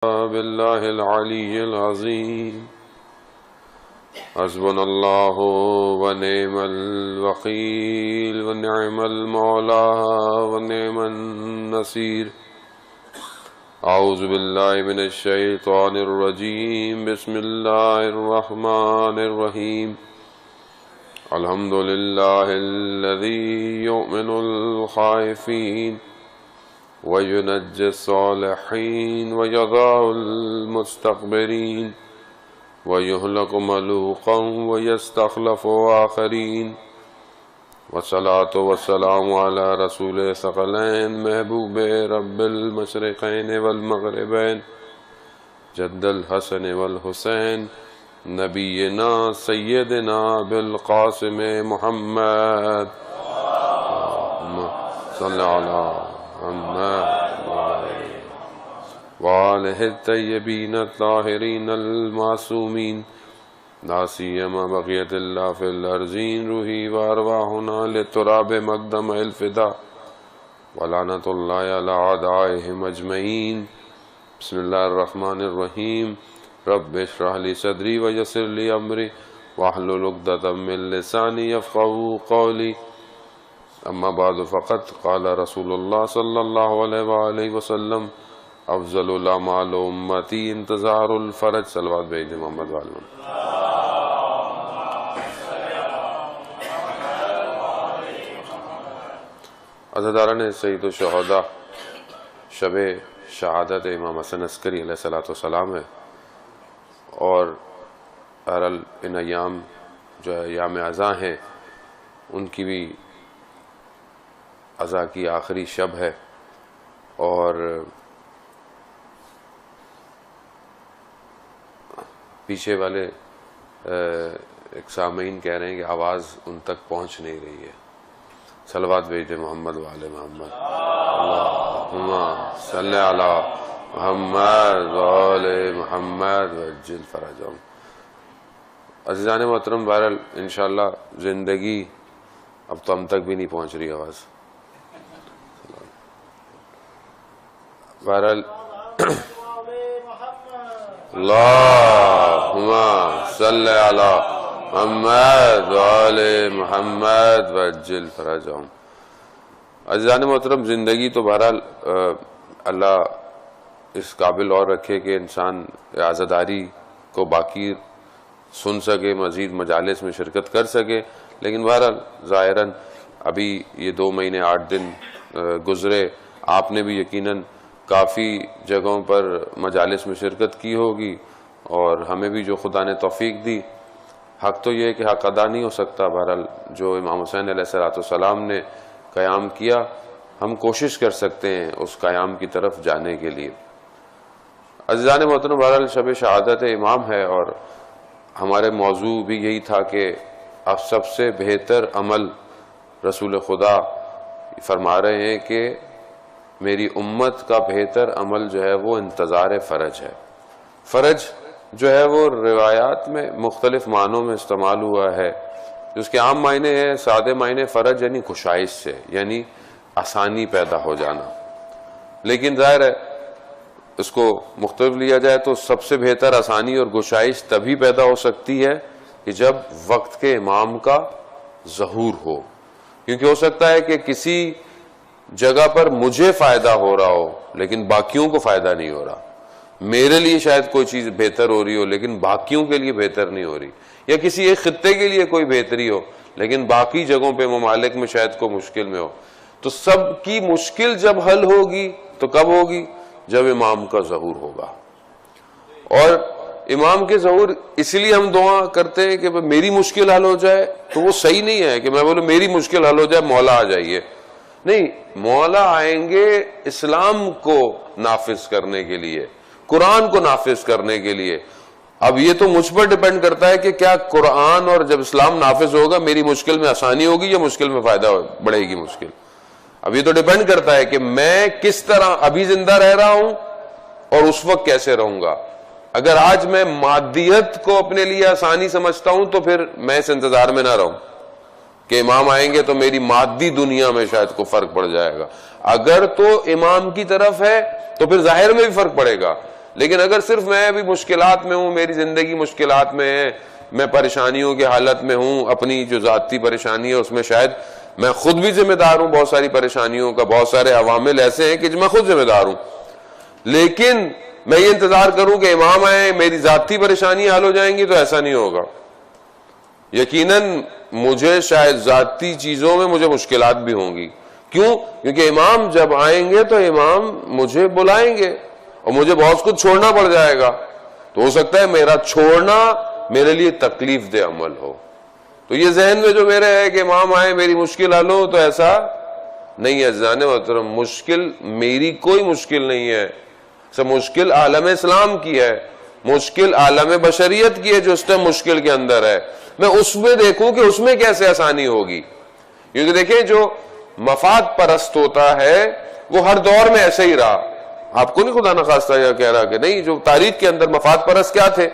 بالله العلي العظيم حسبنا الله ونعم الوكيل ونعم المولى ونعم النصير. أعوذ بالله من الشيطان الرجيم. بسم الله الرحمن الرحيم. الحمد لله الذي يؤمن الخائفين وينجي الصالحين ويضع المستكبرين ويهلك ملوكا ويستخلف آخرين. والصلاة والسلام على رسول الثقلين محبوب رب المشرقين والمغربين جد الحسن والحسين نبينا سيدنا بالقاسم محمد. صلى على محمد وآله الطيبين الطاهرين المعصومين لا سيما بقية الله في الأرضين. روحي وأرواحنا لتراب مقدم الفداء ولعنة الله على أعدائهم أجمعين. بسم الله الرحمن الرحيم. رب اشرح لي صدري ويسر لي أمري واحلل عقدة من لساني يفقهوا قولي. اما بعد فقد قال رسول الله صلى الله عليه وآله وسلم افضل الاعمال امتی انتظار الفرج. صلوات بھیجیں محمد وآل محمد. عزیزان سید الشہداء شب شہادت امام حسن عسکری علیہ السلام ہے، اور ان ایام جو ایام عزا ہیں ان کی بھی عزا کی آخری شب ہے. اور پیچھے والے ایک سامعین کہہ رہے ہیں کہ آواز ان تک پہنچ نہیں رہی ہے. صلوات بھیجیں محمد وآل محمد. اللہم صلی علی محمد وآل محمد وعجل فرجہم. عزیزان محترم، بہرحال انشاءاللہ زندگی اب تو ہم تک بھی نہیں پہنچ رہی آواز. بہرحال اللہم صلی علی محمد وآل محمد وعجل فرجہم. عزیزان محترم، زندگی تو بہرحال اللہ اس قابل اور رکھے کہ انسان عزاداری کو باقی سن سکے، مزید مجالس میں شرکت کر سکے. لیکن بہرحال ظاہراً ابھی یہ 2 مہینے 8 دن گزرے، آپ نے بھی یقیناً کافی جگہوں پر مجالس میں شرکت کی ہوگی، اور ہمیں بھی جو خدا نے توفیق دی. حق تو یہ ہے کہ حق ادا نہیں ہو سکتا. بہرحال جو امام حسین علیہ السلام نے قیام کیا، ہم کوشش کر سکتے ہیں اس قیام کی طرف جانے کے لیے. عزیزان محترم، بہرحال شب شہادت امام ہے، اور ہمارے موضوع بھی یہی تھا کہ اب سب سے بہتر عمل رسول خدا فرما رہے ہیں کہ میری امت کا بہتر عمل جو ہے وہ انتظار فرج ہے. فرج جو ہے وہ روایات میں مختلف معنوں میں استعمال ہوا ہے. اس کے عام معنی ہے، سادے معنی فرج یعنی گشائش سے، یعنی آسانی پیدا ہو جانا. لیکن ظاہر ہے اس کو مختلف لیا جائے تو سب سے بہتر آسانی اور گشائش تبھی پیدا ہو سکتی ہے کہ جب وقت کے امام کا ظہور ہو. کیونکہ ہو سکتا ہے کہ کسی جگہ پر مجھے فائدہ ہو رہا ہو لیکن باقیوں کو فائدہ نہیں ہو رہا. میرے لیے شاید کوئی چیز بہتر ہو رہی ہو لیکن باقیوں کے لیے بہتر نہیں ہو رہی، یا کسی ایک خطے کے لیے کوئی بہتری ہو لیکن باقی جگہوں پہ ممالک میں شاید کوئی مشکل میں ہو. تو سب کی مشکل جب حل ہوگی تو کب ہوگی؟ جب امام کا ظہور ہوگا. اور امام کے ظہور اس لیے ہم دعا کرتے ہیں کہ میری مشکل حل ہو جائے. تو وہ صحیح نہیں ہے کہ میں بولوں میری مشکل حل ہو جائے مولا آ جائیے. نہیں، مولا آئیں گے اسلام کو نافذ کرنے کے لیے، قرآن کو نافذ کرنے کے لیے. اب یہ تو مجھ پر ڈیپینڈ کرتا ہے کہ کیا قرآن اور جب اسلام نافذ ہوگا میری مشکل میں آسانی ہوگی یا مشکل میں فائدہ بڑھے گی مشکل. اب یہ تو ڈیپینڈ کرتا ہے کہ میں کس طرح ابھی زندہ رہ رہا ہوں اور اس وقت کیسے رہوں گا. اگر آج میں مادیت کو اپنے لیے آسانی سمجھتا ہوں تو پھر میں اس انتظار میں نہ رہوں کہ امام آئیں گے تو میری مادی دنیا میں شاید کو فرق پڑ جائے گا. اگر تو امام کی طرف ہے تو پھر ظاہر میں بھی فرق پڑے گا. لیکن اگر صرف میں ابھی مشکلات میں ہوں, میری زندگی مشکلات میں ہے, میں پریشانیوں کی حالت میں ہوں, اپنی جو ذاتی پریشانی ہے اس میں شاید میں خود بھی ذمہ دار ہوں, بہت ساری پریشانیوں کا بہت سارے عوامل ایسے ہیں کہ میں خود ذمہ دار ہوں, لیکن میں یہ انتظار کروں کہ امام آئے میری ذاتی پریشانی حل ہو جائیں گی, تو ایسا نہیں ہوگا. یقیناً مجھے شاید ذاتی چیزوں میں مجھے مشکلات بھی ہوں گی. کیوں؟ کیونکہ امام جب آئیں گے تو امام مجھے بلائیں گے اور مجھے بہت کچھ چھوڑنا پڑ جائے گا. تو ہو سکتا ہے میرا چھوڑنا میرے لیے تکلیف دہ عمل ہو. تو یہ ذہن میں جو میرے ہے کہ امام آئے میری مشکل حل ہو, تو ایسا نہیں ہے. عزیزان محترم, مشکل میری کوئی مشکل نہیں ہے, سب مشکل عالم اسلام کی ہے, مشکل عالم بشریت کی ہے جو اس ٹائم مشکل کے اندر ہے. میں اس میں دیکھوں کہ اس میں کیسے آسانی ہوگی. کیونکہ دیکھیں جو مفاد پرست ہوتا ہے وہ ہر دور میں ایسے ہی رہا. آپ کو نہیں خدا نخواستہ یہ کہہ رہا کہ نہیں, جو تاریخ کے اندر مفاد پرست کیا تھے,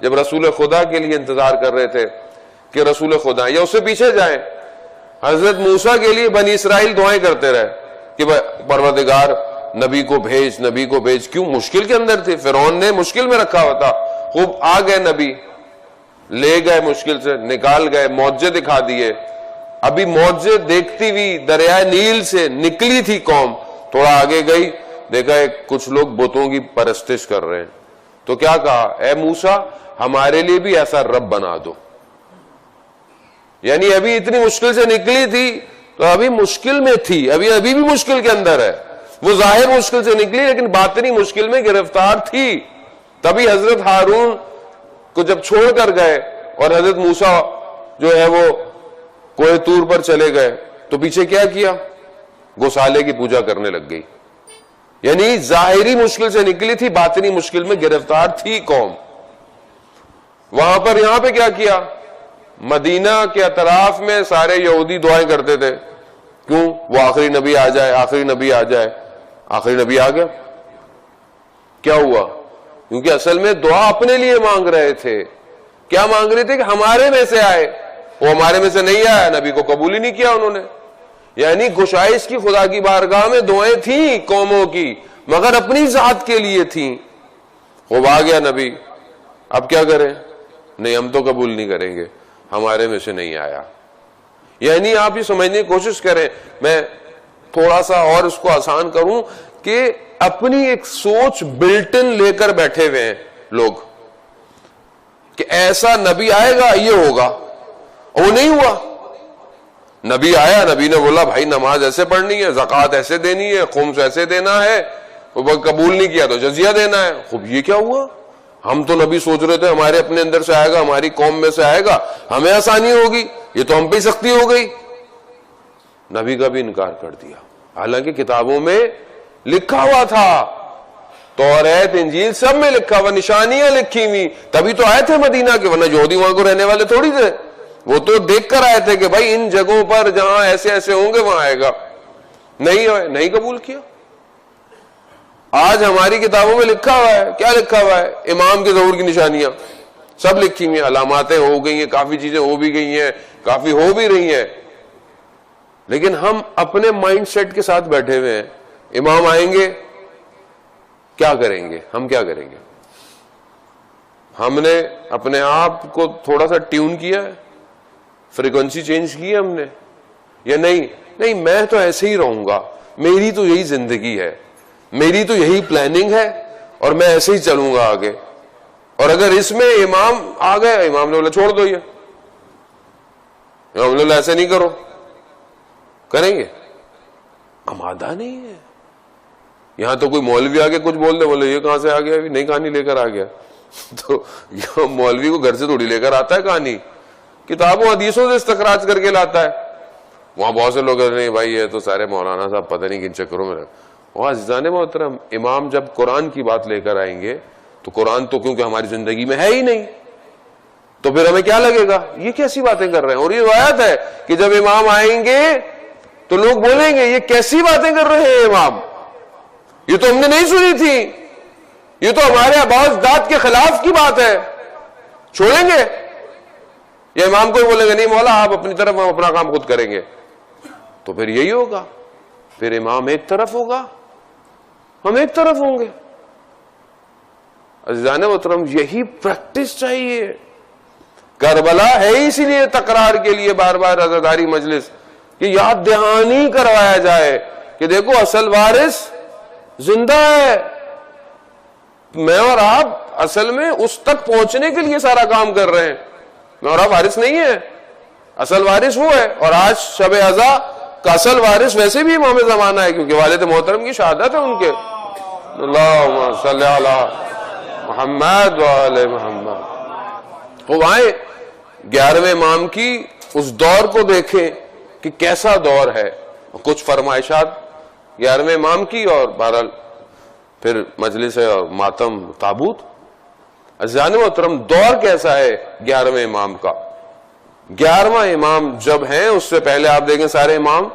جب رسول خدا کے لیے انتظار کر رہے تھے کہ رسول خدا, یا اس سے پیچھے جائیں, حضرت موسیٰ کے لیے بنی اسرائیل دعائیں کرتے رہے کہ پروردگار نبی کو بھیج, نبی کو بھیج. کیوں؟ مشکل کے اندر تھے, فرعون نے مشکل میں رکھا ہوا تھا. خوب آ گئے نبی, لے گئے مشکل سے, نکال گئے, معجزے دکھا دیے. ابھی معجزے دیکھتی ہوئی دریائے نیل سے نکلی تھی قوم, تھوڑا آگے گئی, دیکھا کچھ لوگ بتوں کی پرستش کر رہے ہیں. تو کیا کہا, اے موسیٰ ہمارے لیے بھی ایسا رب بنا دو. یعنی ابھی اتنی مشکل سے نکلی تھی تو ابھی مشکل میں تھی, ابھی بھی مشکل کے اندر ہے. وہ ظاہر مشکل سے نکلی لیکن باطنی مشکل میں گرفتار تھی. تبھی حضرت ہارون کو جب چھوڑ کر گئے اور حضرت موسیٰ جو ہے وہ کوہ طور پر چلے گئے, تو پیچھے کیا کیا, گوسالے کی پوجا کرنے لگ گئی. یعنی ظاہری مشکل سے نکلی تھی, باطنی مشکل میں گرفتار تھی قوم. وہاں پر یہاں پہ کیا کیا, مدینہ کے اطراف میں سارے یہودی دعائیں کرتے تھے. کیوں؟ وہ آخری نبی آ جائے, آخری نبی آ جائے. آخری نبی آ گیا, کیا ہوا؟ کیونکہ اصل میں دعا اپنے لیے مانگ رہے تھے. کیا مانگ رہے تھے؟ کہ ہمارے میں سے آئے. وہ ہمارے میں سے نہیں آیا, نبی کو قبول ہی نہیں کیا انہوں نے. یعنی گشائش کی خدا کی بارگاہ میں دعائیں تھیں قوموں کی, مگر اپنی ذات کے لیے تھیں. خوب آ گیا نبی, اب کیا کریں؟ نہیں, ہم تو قبول نہیں کریں گے, ہمارے میں سے نہیں آیا. یعنی آپ یہ سمجھنے کی کوشش کریں, میں تھوڑا سا اور اس کو آسان کروں کہ اپنی ایک سوچ بلٹن لے کر بیٹھے ہوئے ہیں لوگ کہ ایسا نبی آئے گا, یہ ہوگا, اور وہ نہیں ہوا. نبی آیا, نبی نے بولا بھائی نماز ایسے پڑھنی ہے, زکوٰۃ ایسے دینی ہے, خمس ایسے دینا ہے, وہ قبول نہیں کیا تو جزیہ دینا ہے. خوب یہ کیا ہوا؟ ہم تو نبی سوچ رہے تھے ہمارے اپنے اندر سے آئے گا, ہماری قوم میں سے آئے گا, ہمیں آسانی ہوگی, یہ تو ہم پہ سختی ہو گئی. نبی کا بھی انکار کر دیا, حالانکہ کتابوں میں لکھا ہوا تھا, توریت انجیل سب میں لکھا ہوا, نشانیاں لکھی ہوئی. تبھی تو آئے تھے مدینہ کے, ورنہ یہودی وہاں کو رہنے والے تھوڑی تھے. وہ تو دیکھ کر آئے تھے کہ بھائی ان جگہوں پر جہاں ایسے ایسے ہوں گے وہاں آئے گا. نہیں قبول کیا. آج ہماری کتابوں میں لکھا ہوا ہے, کیا لکھا ہوا ہے؟ امام کے ظہور کی نشانیاں سب لکھی ہوئی ہیں, علاماتیں ہو گئی ہیں, کافی چیزیں ہو بھی گئی ہیں, کافی ہو بھی رہی ہیں. لیکن ہم اپنے مائنڈ سیٹ کے ساتھ بیٹھے ہوئے ہیں, امام آئیں گے کیا کریں گے, ہم کیا کریں گے؟ ہم نے اپنے آپ کو تھوڑا سا ٹیون کیا ہے, فریکوینسی چینج کی ہے ہم نے, یا نہیں میں تو ایسے ہی رہوں گا, میری تو یہی زندگی ہے, میری تو یہی پلاننگ ہے, اور میں ایسے ہی چلوں گا آگے. اور اگر اس میں امام آ گئے, امام نے بولا چھوڑ دو, یہ امام نے بولا ایسے نہیں کرو, کریں گے؟ آمادہ نہیں ہے. یہاں تو کوئی مولوی آگے کچھ بول دے, بولے یہ کہاں سے آ گیا, ابھی نئی کہانی لے کر آ گیا. تو یہ مولوی کو گھر سے تھوڑی لے کر آتا ہے کہانی, کتابوں حدیثوں سے استخراج کر کے لاتا ہے. وہاں بہت سے لوگ نہیں بھائی یہ تو سارے مولانا صاحب پتہ نہیں کن چکروں میں. اور عزیزان محترم, امام جب قرآن کی بات لے کر آئیں گے تو قرآن تو کیونکہ ہماری زندگی میں ہے ہی نہیں, تو پھر ہمیں کیا لگے گا, یہ کیسی باتیں کر رہے ہیں. اور یہ روایت ہے کہ جب امام آئیں گے تو لوگ بولیں گے یہ کیسی باتیں کر رہے ہیں امام, یہ تو ہم نے نہیں سنی تھی, یہ تو ہمارے آباء اجداد کے خلاف کی بات ہے, چھوڑیں گے؟ یا امام کو بولیں گے نہیں مولا آپ اپنی طرف, ہم اپنا کام خود کریں گے. تو پھر یہی ہوگا, پھر امام ایک طرف ہوگا, ہم ایک طرف ہوں گے. عزیزان محترم یہی پریکٹس چاہیے. کربلا ہے اسی لیے تکرار کے لیے بار بار عزاداری مجلس کہ یاد دہانی کروایا جائے کہ دیکھو اصل وارث زندہ ہے. میں اور آپ اصل میں اس تک پہنچنے کے لیے سارا کام کر رہے ہیں. میں اور آپ وارث نہیں ہے, اصل وارث وہ ہے. اور آج شب عزا کا اصل وارث ویسے بھی امام زمانہ ہے کیونکہ والد محترم کی شہادت ہے ان کے. اللہم صلی علی محمد وآل محمد. وہ آئے 11ویں امام کی اس دور کو دیکھیں کہ کیسا دور ہے. کچھ فرمائشات 11ویں امام کی اور بہرحال پھر مجلس اور ماتم تابوت. عزیزان محترم دور کیسا ہے 11ویں امام کا. 11واں امام جب ہیں اس سے پہلے آپ دیکھیں سارے امام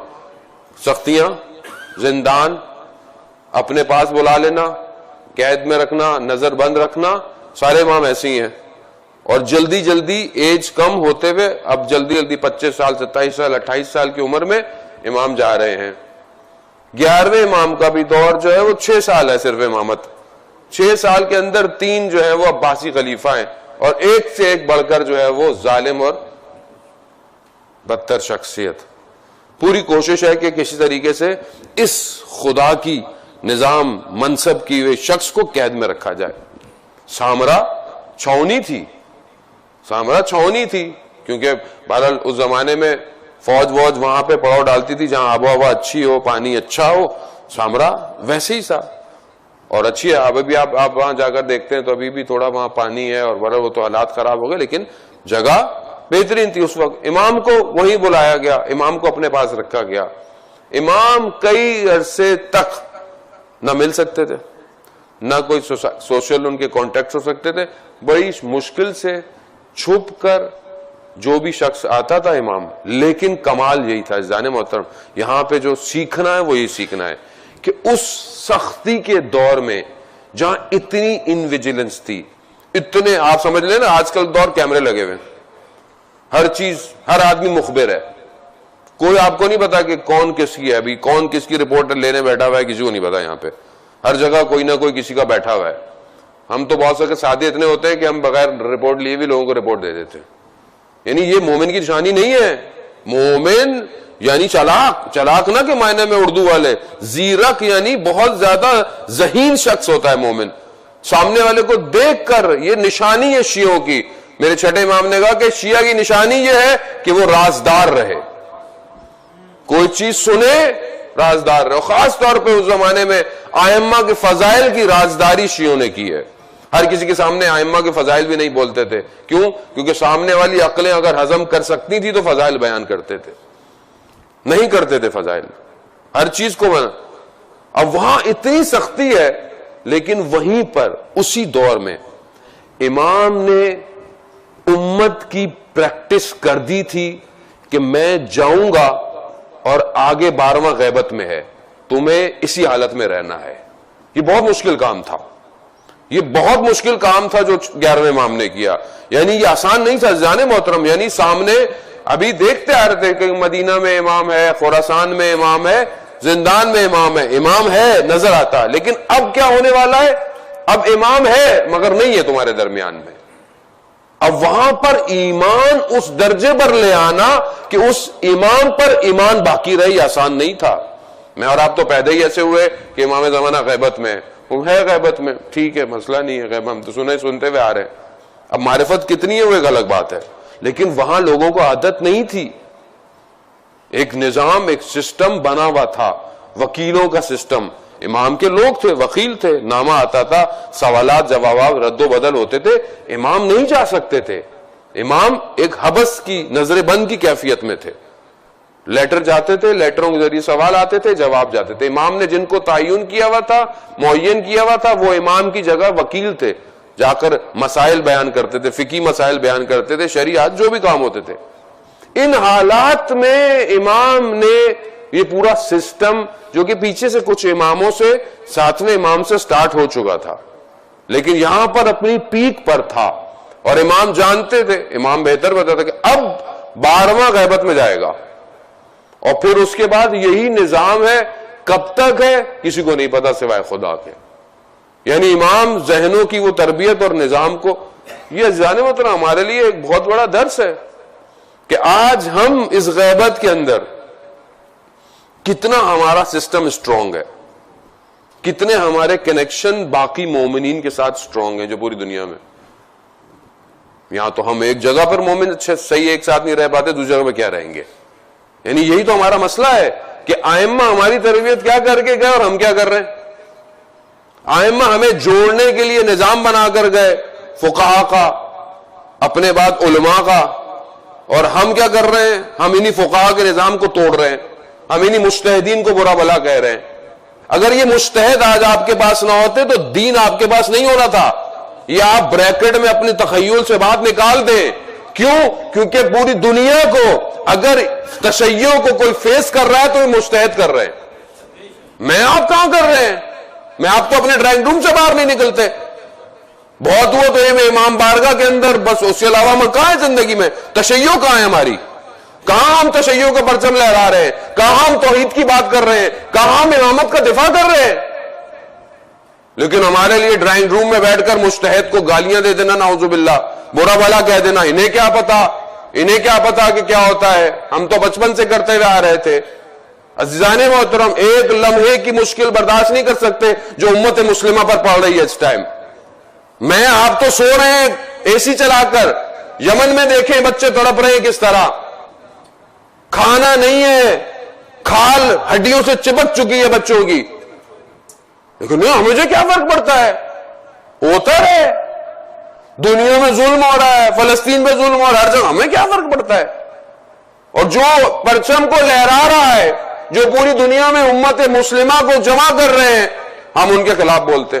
سختیاں, زندان, اپنے پاس بلا لینا, قید میں رکھنا, نظر بند رکھنا, سارے امام ایسے ہی ہیں. اور جلدی جلدی ایج کم ہوتے ہوئے اب جلدی جلدی 25 سال 27 سال 28 سال کی عمر میں امام جا رہے ہیں. 11ویں امام کا بھی دور جو ہے وہ 6 سال ہے صرف امامت. 6 سال کے اندر 3 جو ہے وہ عباسی خلیفہ ہیں اور ایک سے ایک بڑھ کر جو ہے وہ ظالم اور بدتر شخصیت. پوری کوشش ہے کہ کسی طریقے سے اس خدا کی نظام منصب کی ہوئے شخص کو قید میں رکھا جائے. سامرا چھاونی تھی, سامرا چھاونی تھی کیونکہ بہرحال اس زمانے میں فوج وہاں پہ پڑاؤ ڈالتی تھی جہاں آب و ہوا اچھی ہو, پانی اچھا ہو. سامرا ویسے ہی تھا اور اچھی ہے. ابھی بھی آپ وہاں جا کر دیکھتے ہیں تو ابھی بھی تھوڑا وہاں پانی ہے اور بہرحال وہ تو حالات خراب ہو گئے لیکن جگہ بہترین تھی اس وقت. امام کو وہیں بلایا گیا, امام کو اپنے پاس رکھا گیا. امام کئی عرصے تک نہ مل سکتے تھے, نہ کوئی سوشل ان کے کانٹیکٹ ہو سکتے تھے. بڑی مشکل سے چھپ کر جو بھی شخص آتا تھا امام. لیکن کمال یہی تھا عزیزان محترم, یہاں پہ جو سیکھنا ہے وہ یہ سیکھنا ہے کہ اس سختی کے دور میں جہاں اتنی انویجیلنس تھی, اتنے آپ سمجھ لیں نا آج کل دور کیمرے لگے ہوئے, ہر چیز, ہر آدمی مخبر ہے. کوئی آپ کو نہیں پتا کہ کون کس کی ہے, ابھی کون کس کی رپورٹ لینے بیٹھا ہوا ہے کسی کو نہیں پتا. یہاں پہ ہر جگہ کوئی نہ کوئی کسی کا بیٹھا ہوا ہے. ہم تو بہت سے سادے اتنے ہوتے ہیں کہ ہم بغیر رپورٹ لیے بھی لوگوں کو رپورٹ دے دیتے ہیں. یعنی یہ مومن کی نشانی نہیں ہے. مومن یعنی چلاک نہ کہ معنی میں اردو والے, زیرک یعنی بہت زیادہ ذہین شخص ہوتا ہے مومن. سامنے والے کو دیکھ کر, یہ نشانی ہے شیعوں کی. میرے چھٹے امام نے کہا کہ شیعہ کی نشانی یہ ہے کہ وہ رازدار رہے, کوئی چیز سنے رازدار رہے. خاص طور پہ اس زمانے میں ائمہ کے فضائل کی رازداری شیعوں نے کی ہے. ہر کسی کے سامنے ائمہ کے فضائل بھی نہیں بولتے تھے. کیوں؟ کیونکہ سامنے والی عقلیں اگر ہضم کر سکتی تھی تو فضائل بیان کرتے تھے, نہیں کرتے تھے فضائل, ہر چیز کو بنا. اب وہاں اتنی سختی ہے لیکن وہیں پر اسی دور میں امام نے امت کی پریکٹس کر دی تھی کہ میں جاؤں گا اور آگے 12واں غیبت میں ہے, تمہیں اسی حالت میں رہنا ہے. یہ بہت مشکل کام تھا, یہ بہت مشکل کام تھا جو 11ویں امام نے کیا. یعنی یہ آسان نہیں تھا عزیزان محترم. یعنی سامنے ابھی دیکھتے آ رہے تھے کہ مدینہ میں امام ہے, خراسان میں امام ہے, زندان میں امام ہے نظر آتا. لیکن اب کیا ہونے والا ہے؟ اب امام ہے مگر نہیں ہے تمہارے درمیان میں. اب وہاں پر ایمان اس درجے پر لے آنا کہ اس امام پر ایمان باقی رہی آسان نہیں تھا. میں اور آپ تو پیدا ہی ایسے ہوئے کہ امام زمانہ غیبت میں ہے, غیبت میں ٹھیک ہے, مسئلہ نہیں ہے, غیبت ہم تو سنتے ہوئے آ رہے ہیں. اب معرفت کتنی ہے وہ ایک الگ بات ہے, لیکن وہاں لوگوں کو عادت نہیں تھی. ایک نظام, ایک سسٹم بنا ہوا تھا, وکیلوں کا سسٹم. امام کے لوگ تھے, وکیل تھے, نامہ آتا تھا, سوالات جوابات رد و بدل ہوتے تھے. امام نہیں جا سکتے تھے. امام ایک حبس کی, نظر بند کی کیفیت میں تھے. لیٹر جاتے تھے, لیٹروں کے ذریعے سوال آتے تھے, جواب جاتے تھے. امام نے جن کو تعین کیا ہوا تھا, معین کیا ہوا تھا, وہ امام کی جگہ وکیل تھے, جا کر مسائل بیان کرتے تھے, فقہی مسائل بیان کرتے تھے, شریعت جو بھی کام ہوتے تھے. ان حالات میں امام نے یہ پورا سسٹم, جو کہ پیچھے سے کچھ اماموں سے, 7ویں امام سے سٹارٹ ہو چکا تھا, لیکن یہاں پر اپنی پیک پر تھا. اور امام جانتے تھے, امام بہتر بتاتا تھا کہ اب 12واں غیبت میں جائے گا, اور پھر اس کے بعد یہی نظام ہے. کب تک ہے کسی کو نہیں پتا سوائے خدا کے. یعنی امام ذہنوں کی وہ تربیت اور نظام کو، یہ عزیزان محترم ہمارے لیے ایک بہت بڑا درس ہے کہ آج ہم اس غیبت کے اندر کتنا ہمارا سسٹم اسٹرانگ ہے، کتنے ہمارے کنیکشن باقی مومنین کے ساتھ اسٹرانگ ہیں جو پوری دنیا میں. یہاں تو ہم ایک جگہ پر مومن اچھے صحیح ایک ساتھ نہیں رہ پاتے، دوسری جگہ پہ کیا رہیں گے؟ یعنی یہی تو ہمارا مسئلہ ہے کہ ائمہ ہماری تربیت کیا کر کے گئے اور ہم کیا کر رہے ہیں. ائمہ ہمیں جوڑنے کے لیے نظام بنا کر گئے، فقہا کا، اپنے بعد علماء کا، اور ہم کیا کر رہے ہیں؟ ہم انہی فقہا کے نظام کو توڑ رہے ہیں، ہم انہی مجتہدین کو برا بھلا کہہ رہے ہیں. اگر یہ مجتہد آج آپ کے پاس نہ ہوتے تو دین آپ کے پاس نہیں ہونا تھا. یہ آپ بریکٹ میں اپنی تخیل سے بات نکال دیں. کیوں؟ کیونکہ پوری دنیا کو اگر تشیع کو کوئی فیس کر رہا ہے تو یہ مجتہد کر رہے ہیں. میں آپ کہاں کر رہے ہیں؟ میں آپ تو اپنے ڈرائنگ روم سے باہر نہیں نکلتے. بہت ہوا تو یہ میں امام بارگاہ کے اندر، بس اس کے علاوہ میں کہاں ہے زندگی میں؟ تشیع کہاں ہے ہماری؟ کہاں ہم تشیع کا پرچم لہرا رہے ہیں؟ کہاں ہم توحید کی بات کر رہے ہیں؟ کہاں ہم امامت کا دفاع کر رہے ہیں؟ لیکن ہمارے لیے ڈرائنگ روم میں بیٹھ کر مجتہد کو گالیاں دے دینا، نعوذ باللہ، برا بھلا کہہ دینا، انہیں کیا پتا، انہیں کیا پتا کہ کیا ہوتا ہے. ہم تو بچپن سے کرتے ہوئے آ رہے تھے. عزیزان محترم ایک لمحے کی مشکل برداشت نہیں کر سکتے جو امت مسلمہ پر پڑ رہی ہے اس ٹائم. میں آپ تو سو رہے ہیں اے سی چلا کر، یمن میں دیکھیں بچے تڑپ رہے ہیں کس طرح، کھانا نہیں ہے، کھال ہڈیوں سے چپک چکی ہے بچوں کی. لیکن نہیں، مجھے کیا فرق پڑتا ہے؟ ہوتا ہے، دنیا میں ظلم ہو رہا ہے، فلسطین میں ظلم ہو رہا ہے، ہر جگہ، ہمیں کیا فرق پڑتا ہے؟ اور جو پرچم کو لہرا رہا ہے، جو پوری دنیا میں امت مسلمہ کو جمع کر رہے ہیں، ہم ان کے خلاف بولتے.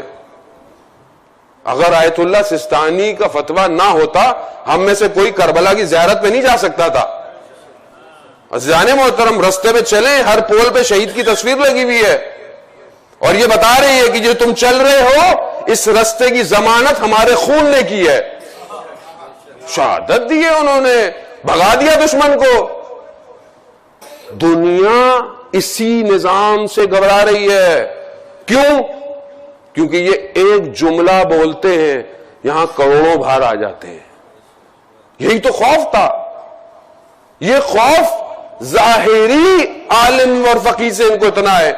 اگر آیت اللہ سستانی کا فتویٰ نہ ہوتا، ہم میں سے کوئی کربلا کی زیارت پہ نہیں جا سکتا تھا. عزیزان محترم رستے پہ چلیں، ہر پول پہ شہید کی تصویر لگی ہوئی ہے، اور یہ بتا رہی ہے کہ جو تم چل رہے ہو اس رستے کی ضمانت ہمارے خون نے کی ہے. شہادت دی ہے انہوں نے، بھگا دیا دشمن کو. دنیا اسی نظام سے گھبرا رہی ہے. کیوں؟ کیونکہ یہ ایک جملہ بولتے ہیں، یہاں کروڑوں باہر آ جاتے ہیں. یہی تو خوف تھا. یہ خوف ظاہری عالم اور فقیہ سے ان کو اتنا ہے،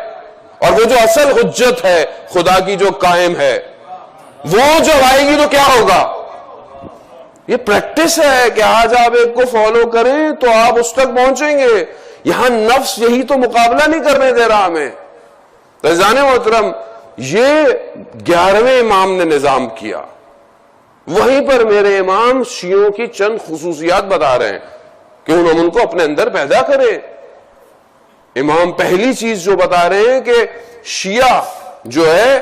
اور وہ جو اصل حجت ہے خدا کی جو قائم ہے، وہ جب آئے گی تو کیا ہوگا؟ یہ پریکٹس ہے کہ آج آپ ایک کو فالو کریں تو آپ اس تک پہنچیں گے. یہاں نفس یہی تو مقابلہ نہیں کرنے دے رہا ہمیں. عزیزان محترم یہ 11ویں امام نے نظام کیا. وہیں پر میرے امام شیعوں کی چند خصوصیات بتا رہے ہیں کہ ہم ان کو اپنے اندر پیدا کریں. امام پہلی چیز جو بتا رہے ہیں کہ شیعہ جو ہے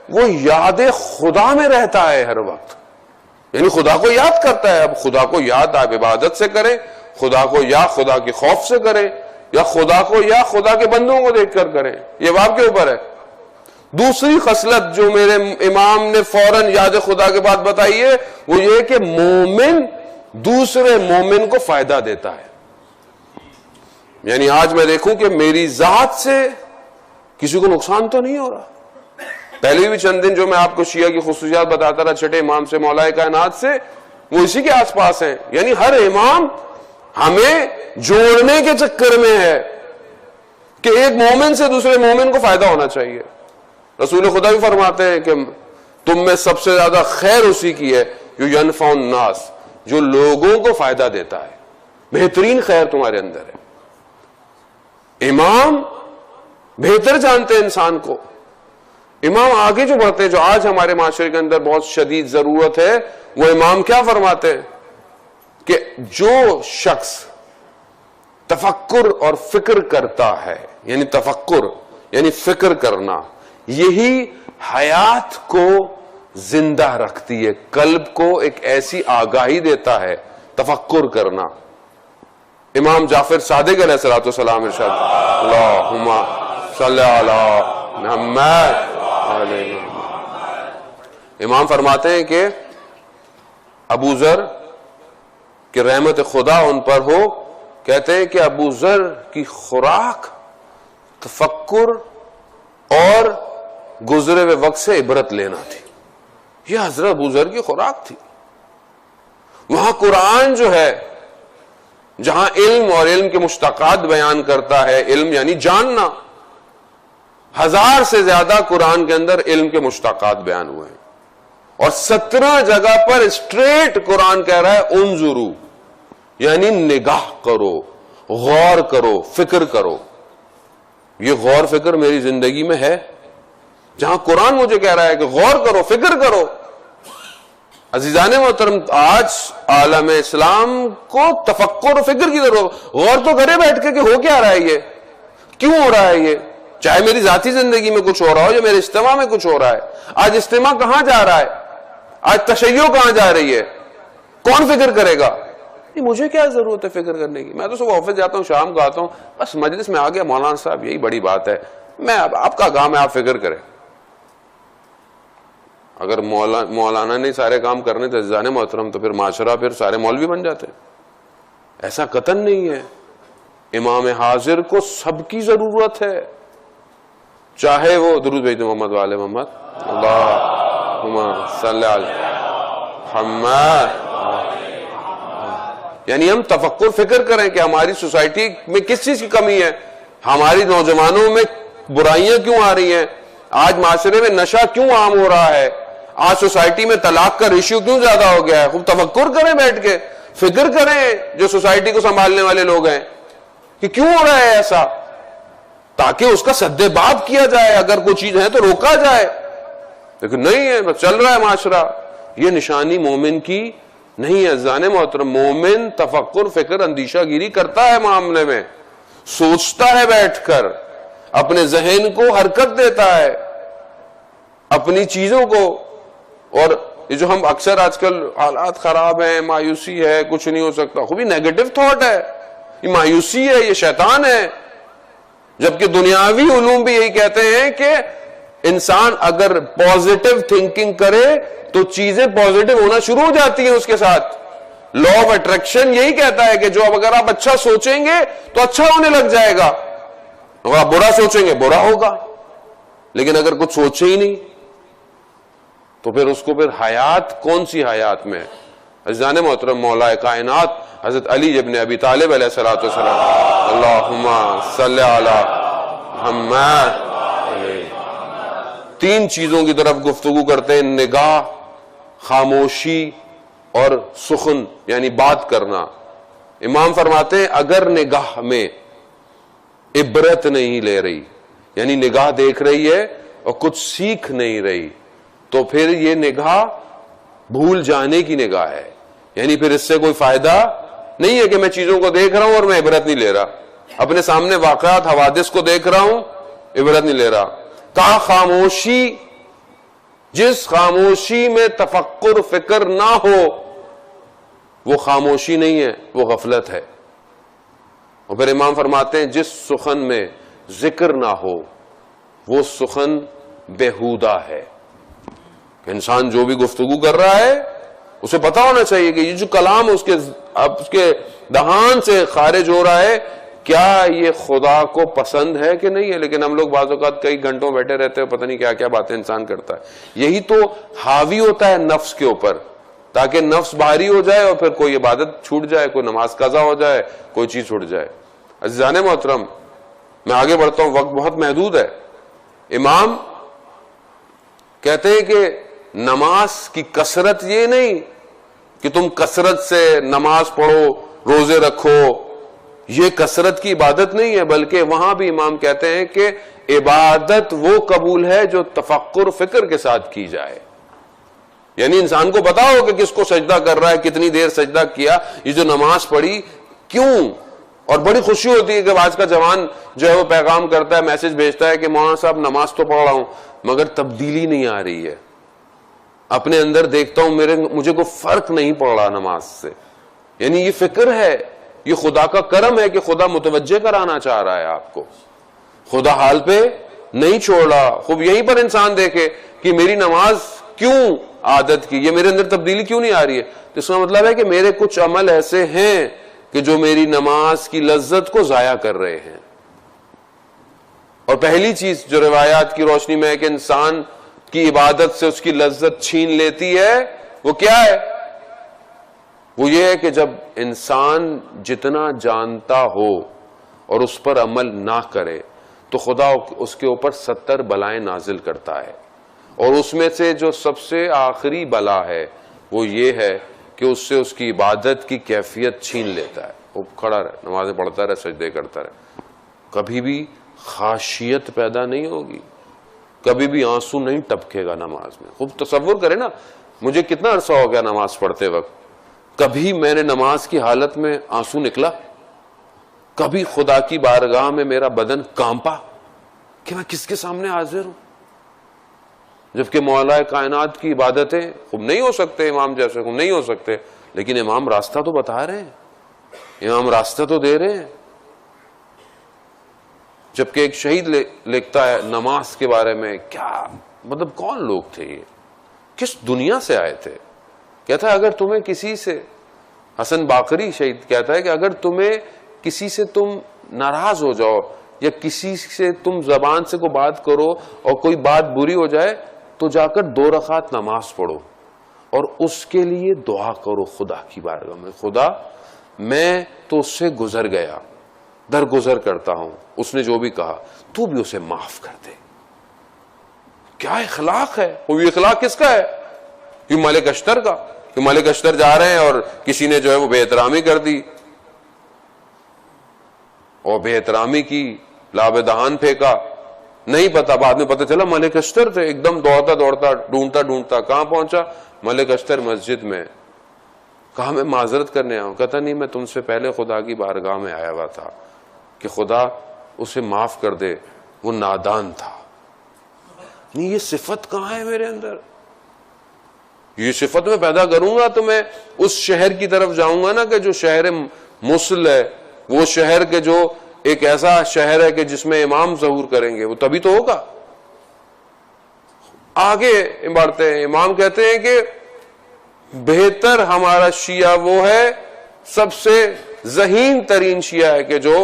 وہ یاد خدا میں رہتا ہے ہر وقت، یعنی خدا کو یاد کرتا ہے. اب خدا کو یاد آپ عبادت سے کریں، خدا کو یا خدا کے خوف سے کریں، یا خدا کو یا خدا کے بندوں کو دیکھ کر کریں، یہ آپ کے اوپر ہے. دوسری خصلت جو میرے امام نے فوراً یاد خدا کے بعد بتائی ہے وہ یہ کہ مومن دوسرے مومن کو فائدہ دیتا ہے. یعنی آج میں دیکھوں کہ میری ذات سے کسی کو نقصان تو نہیں ہو رہا. پہلے بھی چند دن جو میں آپ کو شیعہ کی خصوصیات بتاتا رہا چھٹے امام سے مولا کائنات سے، وہ اسی کے آس پاس ہیں. یعنی ہر امام ہمیں جوڑنے کے چکر میں ہے کہ ایک مومن سے دوسرے مومن کو فائدہ ہونا چاہیے. رسول خدا بھی فرماتے ہیں کہ تم میں سب سے زیادہ خیر اسی کی ہے جو ینفع الناس، جو لوگوں کو فائدہ دیتا ہے. بہترین خیر تمہارے اندر ہے. امام بہتر جانتے ہیں انسان کو. امام آگے جو بڑھتے ہیں، جو آج ہمارے معاشرے کے اندر بہت شدید ضرورت ہے، وہ امام کیا فرماتے ہیں کہ جو شخص تفکر اور فکر کرتا ہے، یعنی تفکر یعنی فکر کرنا، یہی حیات کو زندہ رکھتی ہے، قلب کو ایک ایسی آگاہی دیتا ہے تفکر کرنا. امام جعفر صادق علیہ الصلوۃ والسلام ارشاد اللہم صلی علی محمد. امام فرماتے ہیں کہ ابو ذر کہ رحمت خدا ان پر ہو، کہتے ہیں کہ ابو ذر کی خوراک تفکر اور گزرے ہوئے وقت سے عبرت لینا تھی. یہ حضرت ابو ذر کی خوراک تھی. وہاں قرآن جو ہے جہاں علم اور علم کے مشتقات بیان کرتا ہے, علم یعنی جاننا, 1000 سے زیادہ قرآن کے اندر علم کے مشتقات بیان ہوئے ہیں, اور 17 جگہ پر اسٹریٹ قرآن کہہ رہا ہے انظرو, یعنی نگاہ کرو, غور کرو, فکر کرو. یہ غور فکر میری زندگی میں ہے؟ جہاں قرآن مجھے کہہ رہا ہے کہ غور کرو, فکر کرو. عزیزان محترم, آج عالم اسلام کو تفکر و فکر کی ضرورت. غور تو کرے بیٹھ کے کہ ہو کیا رہا ہے, یہ کیوں ہو رہا ہے, یہ چاہے میری ذاتی زندگی میں کچھ ہو رہا ہو یا میرے اجتماع میں کچھ ہو رہا ہے. آج اجتماع کہاں جا رہا ہے, آج تشیع کہاں جا رہی ہے, کون فکر کرے گا؟ مجھے کیا ضرورت ہے فکر کرنے کی؟ میں تو صبح آفس جاتا ہوں, شام کو آتا ہوں, بس مجلس میں آ گیا مولانا صاحب, یہی بڑی بات ہے. میں آپ کا کام ہے آپ فکر کریں. اگر مولانا نے سارے کام کرنے تھے عزیزان محترم, تو پھر معاشرہ پھر سارے مولوی بن جاتے. ایسا قطعاً نہیں ہے. امام حاضر کو سب کی ضرورت ہے, چاہے وہ درود بھیجتے محمد والے محمد, اللہم صلی علی محمد. یعنی ہم تفکر فکر کریں کہ ہماری سوسائٹی میں کس چیز کی کمی ہے, ہماری نوجوانوں میں برائیاں کیوں آ رہی ہیں, آج معاشرے میں نشہ کیوں عام ہو رہا ہے, آج سوسائٹی میں طلاق کا ریشیو کیوں زیادہ ہو گیا ہے. خوب تفکر کریں, بیٹھ کے فکر کریں جو سوسائٹی کو سنبھالنے والے لوگ ہیں کہ کیوں ہو رہا ہے ایسا, تاکہ اس کا سد باب کیا جائے. اگر کوئی چیز ہے تو روکا جائے, لیکن نہیں ہے, بس چل رہا ہے معاشرہ. یہ نشانی مومن کی نہیں ہے عزیزان محترم. مومن تفکر فکر اندیشہ گیری کرتا ہے, معاملے میں سوچتا ہے, بیٹھ کر اپنے ذہن کو حرکت دیتا ہے, اپنی چیزوں کو. اور یہ جو ہم اکثر آج کل حالات خراب ہیں, مایوسی ہے, کچھ نہیں ہو سکتا, خوبی نیگیٹو تھاٹ ہے, یہ مایوسی ہے, یہ شیطان ہے. جبکہ دنیاوی علوم بھی یہی کہتے ہیں کہ انسان اگر پازیٹیو تھنکنگ کرے تو چیزیں پازیٹیو ہونا شروع ہو جاتی ہیں اس کے ساتھ. لا آف اٹریکشن یہی کہتا ہے کہ جو اب اگر آپ اچھا سوچیں گے تو اچھا ہونے لگ جائے گا, اگر آپ برا سوچیں گے برا ہوگا. لیکن اگر کچھ سوچے ہی نہیں تو پھر اس کو پھر حیات کون سی حیات میں ہے. عزیزان محترم, مولا کائنات حضرت علی ابن ابی طالب علیہ الصلوۃ والسلام, اللہم صلی علی محمد, 3 چیزوں کی طرف گفتگو کرتے ہیں, نگاہ, خاموشی اور سخن یعنی بات کرنا. امام فرماتے ہیں اگر نگاہ میں عبرت نہیں لے رہی, یعنی نگاہ دیکھ رہی ہے اور کچھ سیکھ نہیں رہی, تو پھر یہ نگاہ بھول جانے کی نگاہ ہے. یعنی پھر اس سے کوئی فائدہ نہیں ہے کہ میں چیزوں کو دیکھ رہا ہوں اور میں عبرت نہیں لے رہا, اپنے سامنے واقعات حوادث کو دیکھ رہا ہوں, عبرت نہیں لے رہا. کہا خاموشی, جس خاموشی میں تفکر فکر نہ ہو وہ خاموشی نہیں ہے, وہ غفلت ہے. اور پھر امام فرماتے ہیں جس سخن میں ذکر نہ ہو وہ سخن بےہودہ ہے. انسان جو بھی گفتگو کر رہا ہے اسے پتا ہونا چاہیے کہ یہ جو کلام اس کے دہان سے خارج ہو رہا ہے کیا یہ خدا کو پسند ہے کہ نہیں ہے. لیکن ہم لوگ بعض اوقات کئی گھنٹوں بیٹھے رہتے ہیں, پتہ نہیں کیا کیا باتیں انسان کرتا ہے. یہی تو حاوی ہوتا ہے نفس کے اوپر, تاکہ نفس بھاری ہو جائے اور پھر کوئی عبادت چھوٹ جائے, کوئی نماز قضا ہو جائے, کوئی چیز چھوٹ جائے. عزیزان محترم, میں آگے بڑھتا ہوں, وقت بہت محدود ہے. امام کہتے ہیں کہ نماز کی کثرت یہ نہیں کہ تم کثرت سے نماز پڑھو, روزے رکھو, یہ کثرت کی عبادت نہیں ہے, بلکہ وہاں بھی امام کہتے ہیں کہ عبادت وہ قبول ہے جو تفکر فکر کے ساتھ کی جائے. یعنی انسان کو پتا ہو کہ کس کو سجدہ کر رہا ہے, کتنی دیر سجدہ کیا, یہ جو نماز پڑھی کیوں. اور بڑی خوشی ہوتی ہے کہ آج کا جوان جو ہے وہ پیغام کرتا ہے, میسج بھیجتا ہے کہ مولانا صاحب نماز تو پڑھ رہا ہوں مگر تبدیلی نہیں آ رہی ہے, اپنے اندر دیکھتا ہوں مجھے کوئی فرق نہیں پڑ رہا نماز سے. یعنی یہ فکر ہے, یہ خدا کا کرم ہے کہ خدا متوجہ کرانا چاہ رہا ہے آپ کو, خدا حال پہ نہیں چھوڑ رہا. خوب یہیں پر انسان دیکھے کہ میری نماز کیوں عادت کی, یہ میرے اندر تبدیلی کیوں نہیں آ رہی ہے. تو اس کا مطلب ہے کہ میرے کچھ عمل ایسے ہیں کہ جو میری نماز کی لذت کو ضائع کر رہے ہیں. اور پہلی چیز جو روایات کی روشنی میں ہے کہ انسان کی عبادت سے اس کی لذت چھین لیتی ہے، وہ کیا ہے؟ وہ یہ ہے کہ جب انسان جتنا جانتا ہو اور اس پر عمل نہ کرے تو خدا اس کے اوپر 70 بلائیں نازل کرتا ہے، اور اس میں سے جو سب سے آخری بلا ہے وہ یہ ہے کہ اس سے اس کی عبادت کی کیفیت چھین لیتا ہے۔ وہ کھڑا رہے، نمازیں پڑھتا رہے، سجدے کرتا رہے، کبھی بھی خاشیت پیدا نہیں ہوگی، کبھی بھی آنسو نہیں ٹپکے گا نماز میں۔ خوب تصور کریں نا، مجھے کتنا عرصہ ہو گیا نماز پڑھتے وقت، کبھی میں نے نماز کی حالت میں آنسو نکلا؟ کبھی خدا کی بارگاہ میں میرا بدن کانپا کہ میں کس کے سامنے حاضر ہوں؟ جبکہ مولا کائنات کی عبادتیں خوب نہیں ہو سکتے، امام جیسے خوب نہیں ہو سکتے، لیکن امام راستہ تو بتا رہے ہیں، امام راستہ تو دے رہے ہیں۔ جبکہ ایک شہید لکھتا ہے نماز کے بارے میں، کیا مطلب کون لوگ تھے یہ، کس دنیا سے آئے تھے؟ کہتا ہے اگر تمہیں کسی سے، حسن باقری شہید کہتا ہے کہ اگر تمہیں کسی سے تم ناراض ہو جاؤ یا کسی سے تم زبان سے کوئی بات کرو اور کوئی بات بری ہو جائے تو جا کر 2 رکعت نماز پڑھو اور اس کے لیے دعا کرو خدا کی بارگاہ میں، خدا میں تو اس سے گزر گیا، درگزر کرتا ہوں، اس نے جو بھی کہا تو بھی اسے معاف کر دے۔ کیا اخلاق ہے؟ وہ اخلاق کس کا ہے؟ یہ ملک اشتر کا، کہ ملک اشتر جا رہے ہیں اور کسی نے جو ہے وہ بے احترامی کر دی اور بے احترامی کی، لاب دہان پھینکا، نہیں پتا، بعد میں پتا چلا ملک اشتر تھے، ایک دم دوڑتا دوڑتا ڈھونڈتا کہاں پہنچا؟ ملک اشتر مسجد میں۔ کہا میں معذرت کرنے آؤں، کہتا نہیں میں تم سے پہلے خدا کی بارگاہ میں آیا ہوا تھا کہ خدا اسے معاف کر دے، وہ نادان تھا۔ نہیں یہ صفت کہاں ہے میرے اندر؟ یہ صفت میں پیدا کروں گا تو میں اس شہر کی طرف جاؤں گا نا کہ جو شہر موصل ہے، وہ شہر کے جو ایک ایسا شہر ہے کہ جس میں امام ظہور کریں گے، وہ تبھی تو ہوگا۔ آگے بڑھتے ہیں، امام کہتے ہیں کہ بہتر ہمارا شیعہ وہ ہے، سب سے ذہین ترین شیعہ ہے کہ جو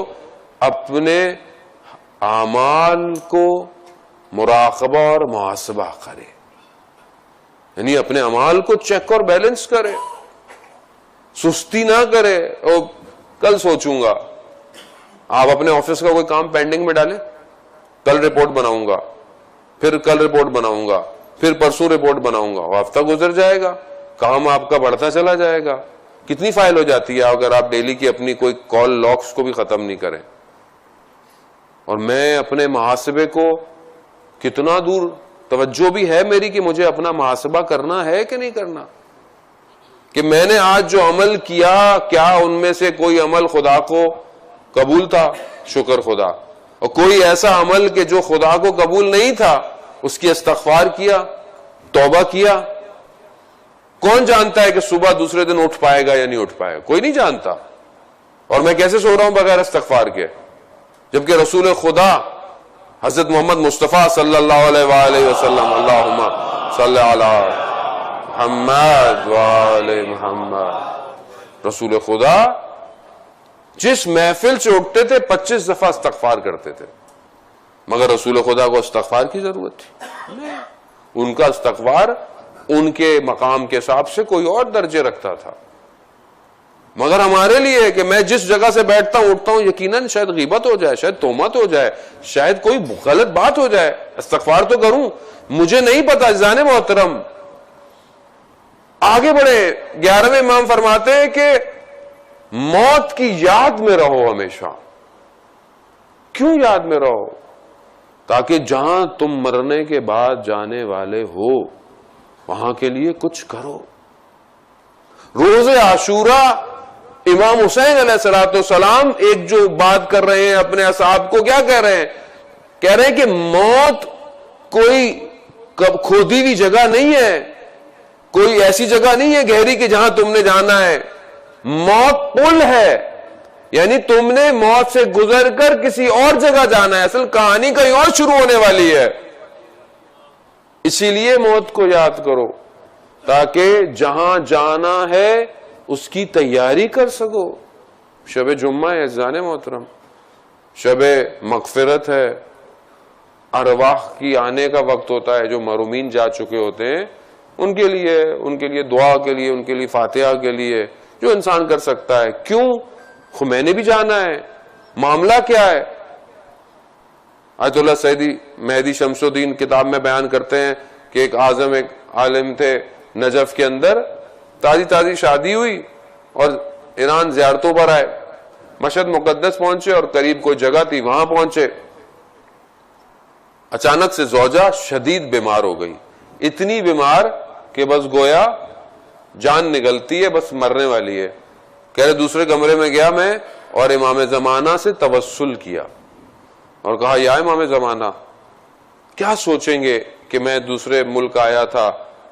اپنے اعمال کو مراقبہ اور محاسبہ کرے، یعنی اپنے اعمال کو چیک اور بیلنس کرے، سستی نہ کرے اور کل سوچوں گا۔ آپ اپنے آفس کا کوئی کام پینڈنگ میں ڈالیں، کل رپورٹ بناؤں گا، پھر کل رپورٹ بناؤں گا، پھر پرسوں رپورٹ بناؤں گا، اور ہفتہ گزر جائے گا، کام آپ کا بڑھتا چلا جائے گا۔ کتنی فائل ہو جاتی ہے اگر آپ ڈیلی کی اپنی کوئی کال لاگس کو بھی ختم نہیں کریں۔ اور میں اپنے محاسبے کو کتنا دور توجہ بھی ہے میری کہ مجھے اپنا محاسبہ کرنا ہے کہ نہیں کرنا، کہ میں نے آج جو عمل کیا کیا ان میں سے کوئی عمل خدا کو قبول تھا؟ شکر خدا، اور کوئی ایسا عمل کہ جو خدا کو قبول نہیں تھا اس کی استغفار کیا، توبہ کیا۔ کون جانتا ہے کہ صبح دوسرے دن اٹھ پائے گا یا نہیں اٹھ پائے گا؟ کوئی نہیں جانتا۔ اور میں کیسے سو رہا ہوں بغیر استغفار کے، جبکہ رسول خدا حضرت محمد مصطفیٰ صلی اللہ علیہ وآلہ وسلم، اللہم صلی علی محمد وآل محمد، رسول خدا جس محفل سے اٹھتے تھے 25 دفعہ استغفار کرتے تھے، مگر رسول خدا کو استغفار کی ضرورت تھی نہیں، ان کا استغفار ان کے مقام کے حساب سے کوئی اور درجے رکھتا تھا۔ مگر ہمارے لیے کہ میں جس جگہ سے بیٹھتا ہوں اٹھتا ہوں، یقیناً شاید غیبت ہو جائے، شاید تہمت ہو جائے، شاید کوئی غلط بات ہو جائے، استغفار تو کروں، مجھے نہیں پتا۔ عزیزان محترم آگے بڑھے، 11ویں امام فرماتے ہیں کہ موت کی یاد میں رہو ہمیشہ۔ کیوں یاد میں رہو؟ تاکہ جہاں تم مرنے کے بعد جانے والے ہو وہاں کے لیے کچھ کرو۔ روز عاشورہ امام حسین علیہ السلام ایک جو بات کر رہے ہیں اپنے اصحاب کو، کیا کہہ رہے ہیں؟ کہہ رہے ہیں کہ موت کوئی کھودی ہوئی جگہ نہیں ہے، کوئی ایسی جگہ نہیں ہے گہری کہ جہاں تم نے جانا ہے، موت پل ہے، یعنی تم نے موت سے گزر کر کسی اور جگہ جانا ہے، اصل کہانی کہیں اور شروع ہونے والی ہے۔ اسی لیے موت کو یاد کرو تاکہ جہاں جانا ہے اس کی تیاری کر سکو۔ شب جمعہ ہے عزیزان محترم، شب مغفرت ہے، ارواح کی آنے کا وقت ہوتا ہے، جو محرومین جا چکے ہوتے ہیں ان کے لیے دعا کے لیے، ان کے لیے فاتحہ کے لیے جو انسان کر سکتا ہے. کیوں میں نے بھی جانا ہے؟ معاملہ کیا ہے؟ آیت اللہ سیدی مہدی شمس الدین کتاب میں بیان کرتے ہیں کہ ایک اعظم ایک عالم تھے نجف کے اندر، تازی شادی ہوئی اور ایران زیارتوں پر آئے، مشہد مقدس پہنچے اور قریب کوئی جگہ تھی وہاں پہنچے. اچانک سے زوجہ شدید بیمار ہو گئی، اتنی بیمار کہ بس گویا جان نکلتی ہے، بس مرنے والی ہے. کہہ رہے دوسرے کمرے میں گیا میں اور امام زمانہ سے توسل کیا اور کہا یا امام زمانہ، کیا سوچیں گے کہ میں دوسرے ملک آیا تھا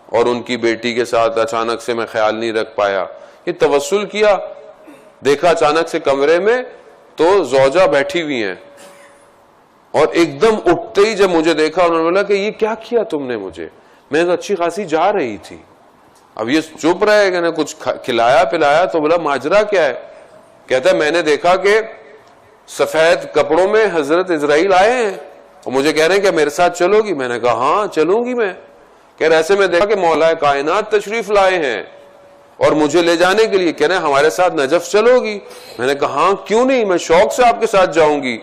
اور ان کی بیٹی کے ساتھ اچانک سے میں خیال نہیں رکھ پایا. یہ توسل کیا، دیکھا اچانک سے کمرے میں تو زوجہ بیٹھی ہوئی ہیں اور ایک دم اٹھتے ہی جب مجھے دیکھا انہوں نے بولا کہ یہ کیا کیا تم نے مجھے؟ میں تو اچھی خاصی جا رہی تھی. اب یہ چپ رہے کہ کچھ کھلایا پلایا تو بولا ماجرا کیا ہے؟ کہتا ہے میں نے دیکھا کہ سفید کپڑوں میں حضرت اسرائیل آئے ہیں اور مجھے کہہ رہے ہیں کہ میرے ساتھ چلو گی. میں نے کہا ہاں چلوں گی میں. کہہ رہے ایسے میں دیکھا کہ مولا کائنات تشریف لائے ہیں اور مجھے لے جانے کے لیے کہہ رہے ہیں ہمارے ساتھ نجف چلو گی. میں نے کہا ہاں کیوں نہیں، میں شوق سے آپ کے ساتھ جاؤں گی.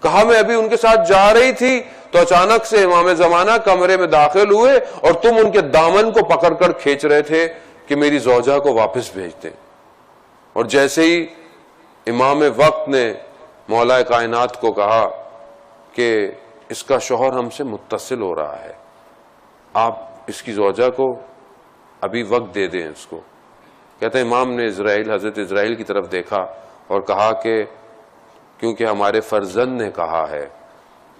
کہا میں ابھی ان کے ساتھ جا رہی تھی تو اچانک سے امام زمانہ کمرے میں داخل ہوئے اور تم ان کے دامن کو پکڑ کر کھینچ رہے تھے کہ میری زوجہ کو واپس بھیج دیں. اور جیسے ہی امام وقت نے مولا کائنات کو کہا کہ اس کا شوہر ہم سے متصل ہو رہا ہے، آپ اس کی زوجہ کو ابھی وقت دے دیں اس کو. کہتے ہیں امام نے حضرت اسرائیل کی طرف دیکھا اور کہا کہ کیونکہ ہمارے فرزند نے کہا ہے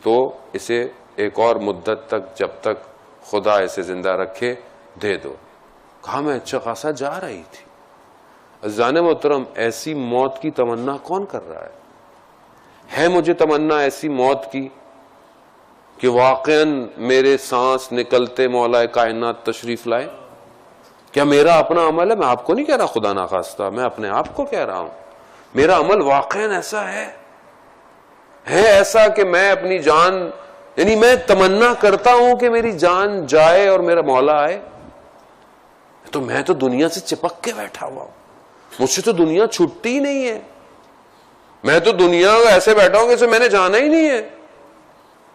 تو اسے ایک اور مدت تک جب تک خدا اسے زندہ رکھے دے دو. کہا میں اچھا خاصا جا رہی تھی. عزیزان محترم ایسی موت کی تمنا کون کر رہا ہے مجھے تمنا ایسی موت کی کہ واقعاً میرے سانس نکلتے مولا کائنات تشریف لائے؟ کیا میرا اپنا عمل ہے؟ میں آپ کو نہیں کہہ رہا خدا نخواستہ، میں اپنے آپ کو کہہ رہا ہوں میرا عمل واقعاً ایسا ہے ایسا کہ میں اپنی جان یعنی میں تمنا کرتا ہوں کہ میری جان جائے اور میرا مولا آئے. تو میں تو دنیا سے چپک کے بیٹھا ہوا ہوں، مجھ سے تو دنیا چھٹتی ہی نہیں ہے. میں تو دنیا ایسے بیٹھا ہوں کہ میں نے جانا ہی نہیں ہے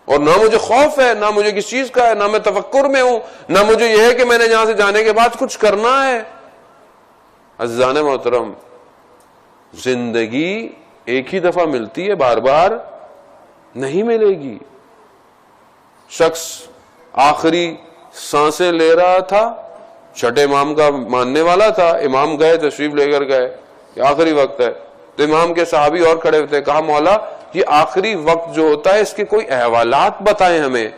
اور نہ مجھے خوف ہے، نہ مجھے کس چیز کا ہے، نہ میں تفکر میں ہوں، نہ مجھے یہ ہے کہ میں نے یہاں سے جانے کے بعد کچھ کرنا ہے. عزیزان محترم زندگی ایک ہی دفعہ ملتی ہے، بار بار نہیں ملے گی. شخص آخری سانسیں لے رہا تھا، چھٹے امام کا ماننے والا تھا، امام گئے تشریف لے کر گئے کہ آخری وقت ہے تو امام کے صحابی اور کھڑے ہوتے، کہا مولا یہ آخری وقت جو ہوتا ہے اس کے کوئی احوالات بتائیں ہمیں.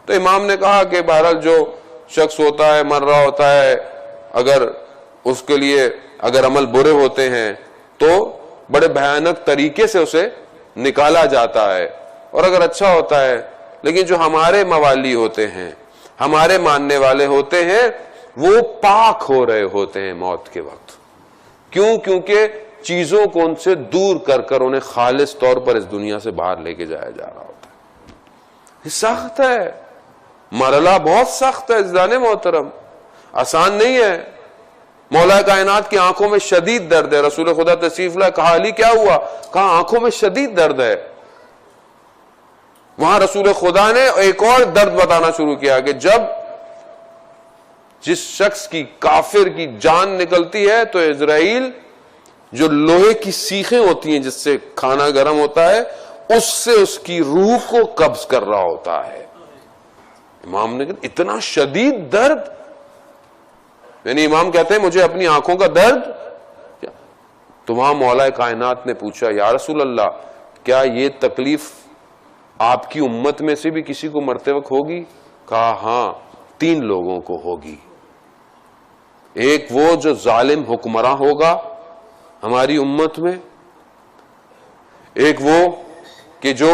تو امام نے کہا کہ بہرحال جو شخص ہوتا ہے مر رہا ہوتا ہے، اگر اس کے لیے اگر عمل برے ہوتے ہیں تو بڑے بھیانک طریقے سے اسے نکالا جاتا ہے، اور اگر اچھا ہوتا ہے لیکن جو ہمارے موالی ہوتے ہیں، ہمارے ماننے والے ہوتے ہیں، وہ پاک ہو رہے ہوتے ہیں موت کے وقت. کیوں؟ کیونکہ چیزوں کو ان سے دور کر کر انہیں خالص طور پر اس دنیا سے باہر لے کے جایا جا رہا ہوتا ہے. یہ سخت ہے، مرحلہ بہت سخت ہے عزیزان محترم، آسان نہیں ہے. مولا کائنات کی آنکھوں میں شدید درد ہے. رسول خدا تشریف لائے، کہا علی کیا ہوا؟ کہا آنکھوں میں شدید درد ہے. وہاں رسول خدا نے ایک اور درد بتانا شروع کیا کہ جب جس شخص کی کافر کی جان نکلتی ہے تو اسرائیل جو لوہے کی سیخیں ہوتی ہیں جس سے کھانا گرم ہوتا ہے اس سے اس کی روح کو قبض کر رہا ہوتا ہے. امام نے کہا اتنا شدید درد، یعنی امام کہتے ہیں مجھے اپنی آنکھوں کا درد. تو وہاں مولا کائنات نے پوچھا یا رسول اللہ کیا یہ تکلیف آپ کی امت میں سے بھی کسی کو مرتے وقت ہوگی؟ کہا ہاں 3 لوگوں کو ہوگی. ایک وہ جو ظالم حکمراں ہوگا ہماری امت میں، ایک وہ کہ جو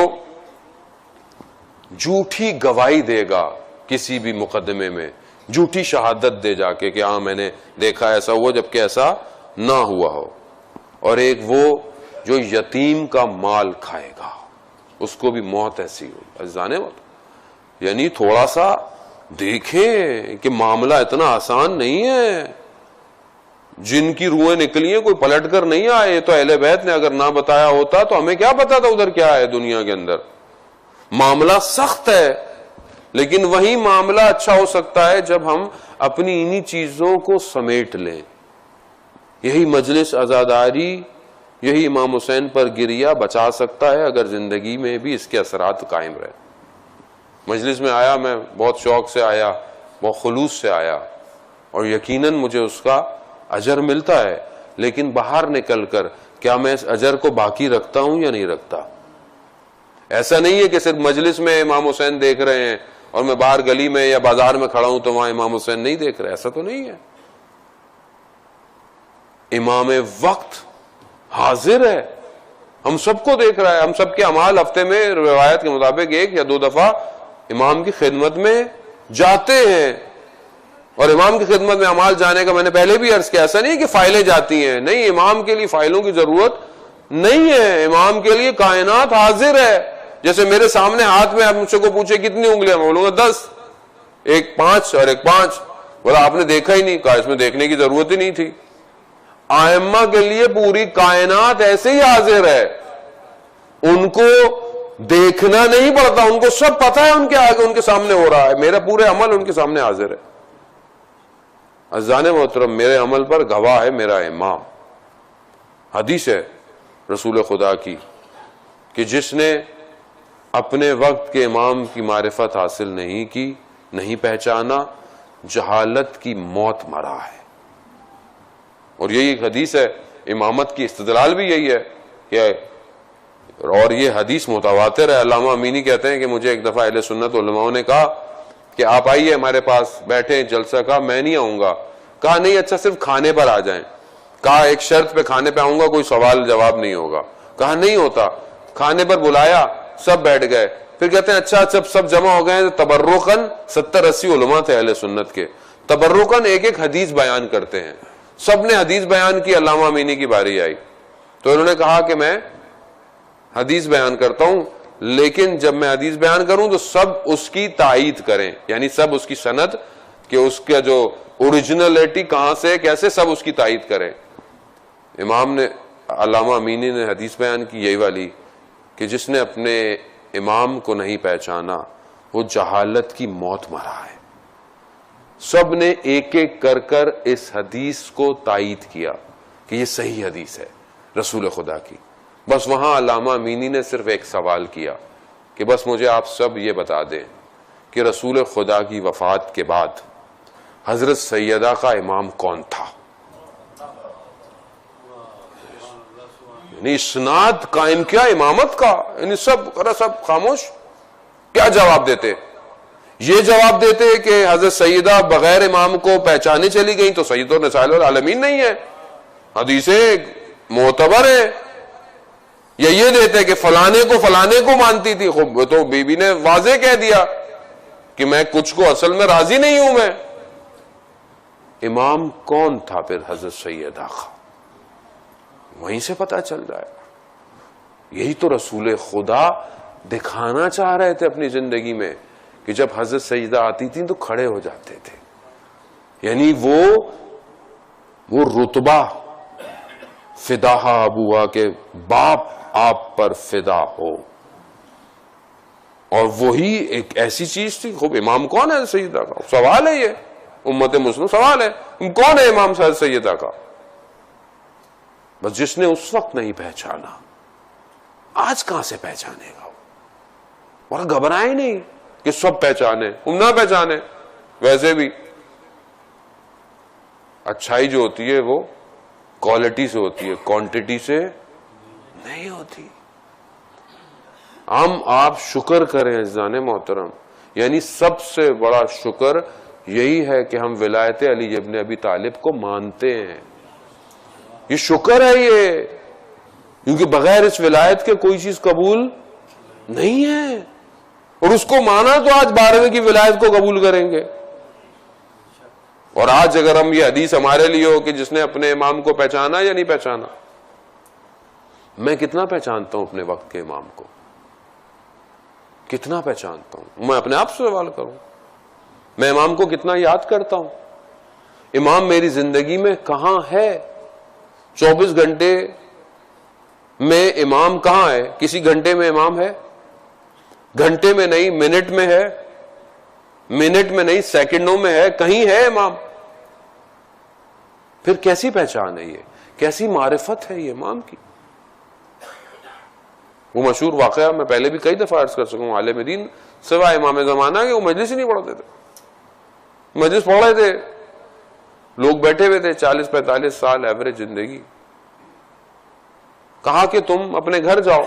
جھوٹی گواہی دے گا کسی بھی مقدمے میں، جھوٹی شہادت دے جا کے کہ ہاں میں نے دیکھا ایسا ہوا جبکہ ایسا نہ ہوا ہو، اور ایک وہ جو یتیم کا مال کھائے گا، اس کو بھی موت ایسی ہوئی. عزیزان یعنی تھوڑا سا دیکھیں کہ معاملہ اتنا آسان نہیں ہے. جن کی روحیں نکلی ہیں کوئی پلٹ کر نہیں آئے. تو اہل بیت نے اگر نہ بتایا ہوتا تو ہمیں کیا پتا تھا ادھر کیا ہے دنیا کے اندر. معاملہ سخت ہے, لیکن وہی معاملہ اچھا ہو سکتا ہے جب ہم اپنی انہی چیزوں کو سمیٹ لیں. یہی مجلس عزاداری, یہی امام حسین پر گریہ بچا سکتا ہے اگر زندگی میں بھی اس کے اثرات قائم رہے. مجلس میں آیا, میں بہت شوق سے آیا, بہت خلوص سے آیا, اور یقیناً مجھے اس کا اجر ملتا ہے, لیکن باہر نکل کر کیا میں اس اجر کو باقی رکھتا ہوں یا نہیں رکھتا؟ ایسا نہیں ہے کہ صرف مجلس میں امام حسین دیکھ رہے ہیں اور میں باہر گلی میں یا بازار میں کھڑا ہوں تو وہاں امام حسین نہیں دیکھ رہے. ایسا تو نہیں ہے. امام وقت حاضر ہے, ہم سب کو دیکھ رہا ہے. ہم سب کے اعمال ہفتے میں روایت کے مطابق 1 یا 2 دفعہ امام کی خدمت میں جاتے ہیں, اور امام کی خدمت میں اعمال جانے کا میں نے پہلے بھی عرض کیا, ایسا نہیں کہ فائلیں جاتی ہیں, نہیں, امام کے لیے فائلوں کی ضرورت نہیں ہے. امام کے لیے کائنات حاضر ہے. جیسے میرے سامنے ہاتھ میں آپ مجھ سے کو پوچھے کتنی انگلیاں, میں بولوں گا 10, ایک 5 اور ایک 5. بولا آپ نے دیکھا ہی نہیں. کہا اس میں دیکھنے کی ضرورت ہی نہیں تھی. ائمہ کے لیے پوری کائنات ایسے ہی حاضر ہے, ان کو دیکھنا نہیں پڑتا, ان کو سب پتا ہے ان کے آگے ان کے سامنے ہو رہا ہے. میرا پورے عمل ان کے سامنے حاضر ہے. عزیزان محترم, میرے عمل پر گواہ ہے میرا امام. حدیث ہے رسول خدا کی کہ جس نے اپنے وقت کے امام کی معرفت حاصل نہیں کی, نہیں پہچانا, جہالت کی موت مرا ہے. اور یہی ایک حدیث ہے, امامت کی استدلال بھی یہی ہے کہ, اور یہ حدیث متواتر ہے. علامہ امینی کہتے ہیں کہ مجھے ایک دفعہ اہل سنت علماء نے کہا کہ آپ آئیے ہمارے پاس بیٹھیں جلسہ کا. میں نہیں آؤں گا. کہا نہیں, اچھا صرف کھانے پر آ جائیں. کہا ایک شرط پہ, کھانے پہ آؤں گا, کوئی سوال جواب نہیں ہوگا. کہا نہیں ہوتا. کھانے پر بلایا, سب بیٹھ گئے. پھر کہتے ہیں اچھا جب سب جمع ہو گئے تو تبرکاً 70-80 علماء تھے اہل سنت کے, تبرکاً ایک ایک حدیث بیان کرتے ہیں. سب نے حدیث بیان کی. علامہ امینی کی باری آئی تو انہوں نے کہا کہ میں حدیث بیان کرتا ہوں, لیکن جب میں حدیث بیان کروں تو سب اس کی تائید کریں, یعنی سب اس کی سند کہ اس کا جو اوریجنلٹی کہاں سے کیسے, سب اس کی تائید کریں. امام نے, علامہ امینی نے حدیث بیان کی یہی والی کہ جس نے اپنے امام کو نہیں پہچانا وہ جہالت کی موت مرا ہے. سب نے ایک ایک کر کر اس حدیث کو تائید کیا کہ یہ صحیح حدیث ہے رسول خدا کی. بس وہاں علامہ امینی نے صرف ایک سوال کیا کہ بس مجھے آپ سب یہ بتا دیں کہ رسول خدا کی وفات کے بعد حضرت سیدہ کا امام کون تھا. یعنی اسناد قائم کیا امامت کا. یعنی سب خاموش. کیا جواب دیتے؟ یہ جواب دیتے کہ حضرت سیدہ بغیر امام کو پہچانے چلی گئیں تو سید و نسائل العالمین نہیں ہے, حدیثیں معتبر ہے. یا یہ دیتے کہ فلانے کو مانتی تھی. خوب تو بی بی نے واضح کہہ دیا کہ میں کچھ کو اصل میں راضی نہیں ہوں. میں امام کون تھا پھر حضرت سیدہ کا, وہیں سے پتہ چل جائے. یہی تو رسول خدا دکھانا چاہ رہے تھے اپنی زندگی میں کہ جب حضرت سیدہ آتی تھی تو کھڑے ہو جاتے تھے. یعنی وہ رتبہ فدا ابوا کے باپ آپ پر فدا ہو, اور وہی ایک ایسی چیز تھی. خوب امام کون ہے سیدہ کا؟ سوال ہے, یہ امت مسلم سوال ہے, کون ہے امام صاحب سیدہ کا؟ بس جس نے اس وقت نہیں پہچانا, آج کہاں سے پہچانے گا؟ اور گھبرائے نہیں کہ سب پہچانے, ہم نہ پہچانے. ویسے بھی اچھائی جو ہوتی ہے وہ کوالٹی سے ہوتی ہے, کوانٹٹی سے نہیں ہوتی. آپ شکر کریں عزیزان محترم. یعنی سب سے بڑا شکر یہی ہے کہ ہم ولایت علی ابن ابی طالب کو مانتے ہیں. یہ شکر ہے یہ, کیونکہ بغیر اس ولایت کے کوئی چیز قبول نہیں ہے. اور اس کو مانا تو آج 12ویں کی ولایت کو قبول کریں گے. اور آج اگر ہم یہ حدیث ہمارے لیے ہو کہ جس نے اپنے امام کو پہچانا یا نہیں پہچانا. میں کتنا پہچانتا ہوں اپنے وقت کے امام کو, کتنا پہچانتا ہوں؟ میں اپنے آپ سے سوال کروں، میں امام کو کتنا یاد کرتا ہوں؟ امام میری زندگی میں کہاں ہے؟ 24 گھنٹے میں امام کہاں ہے؟ کسی گھنٹے میں امام ہے؟ گھنٹے میں نہیں، منٹ میں ہے، منٹ میں نہیں، سیکنڈوں میں ہے، کہیں ہے امام؟ پھر کیسی پہچان ہے یہ؟ کیسی معرفت ہے یہ امام کی؟ وہ مشہور واقعہ میں پہلے بھی کئی دفعہ عرض کر سکوں، عالم دین سوائے امام زمانہ کے وہ مجلس ہی نہیں پڑھتے تھے. مجلس پڑھ رہے تھے، لوگ بیٹھے ہوئے تھے، 40-45 سال ایوریج زندگی. کہا کہ تم اپنے گھر جاؤ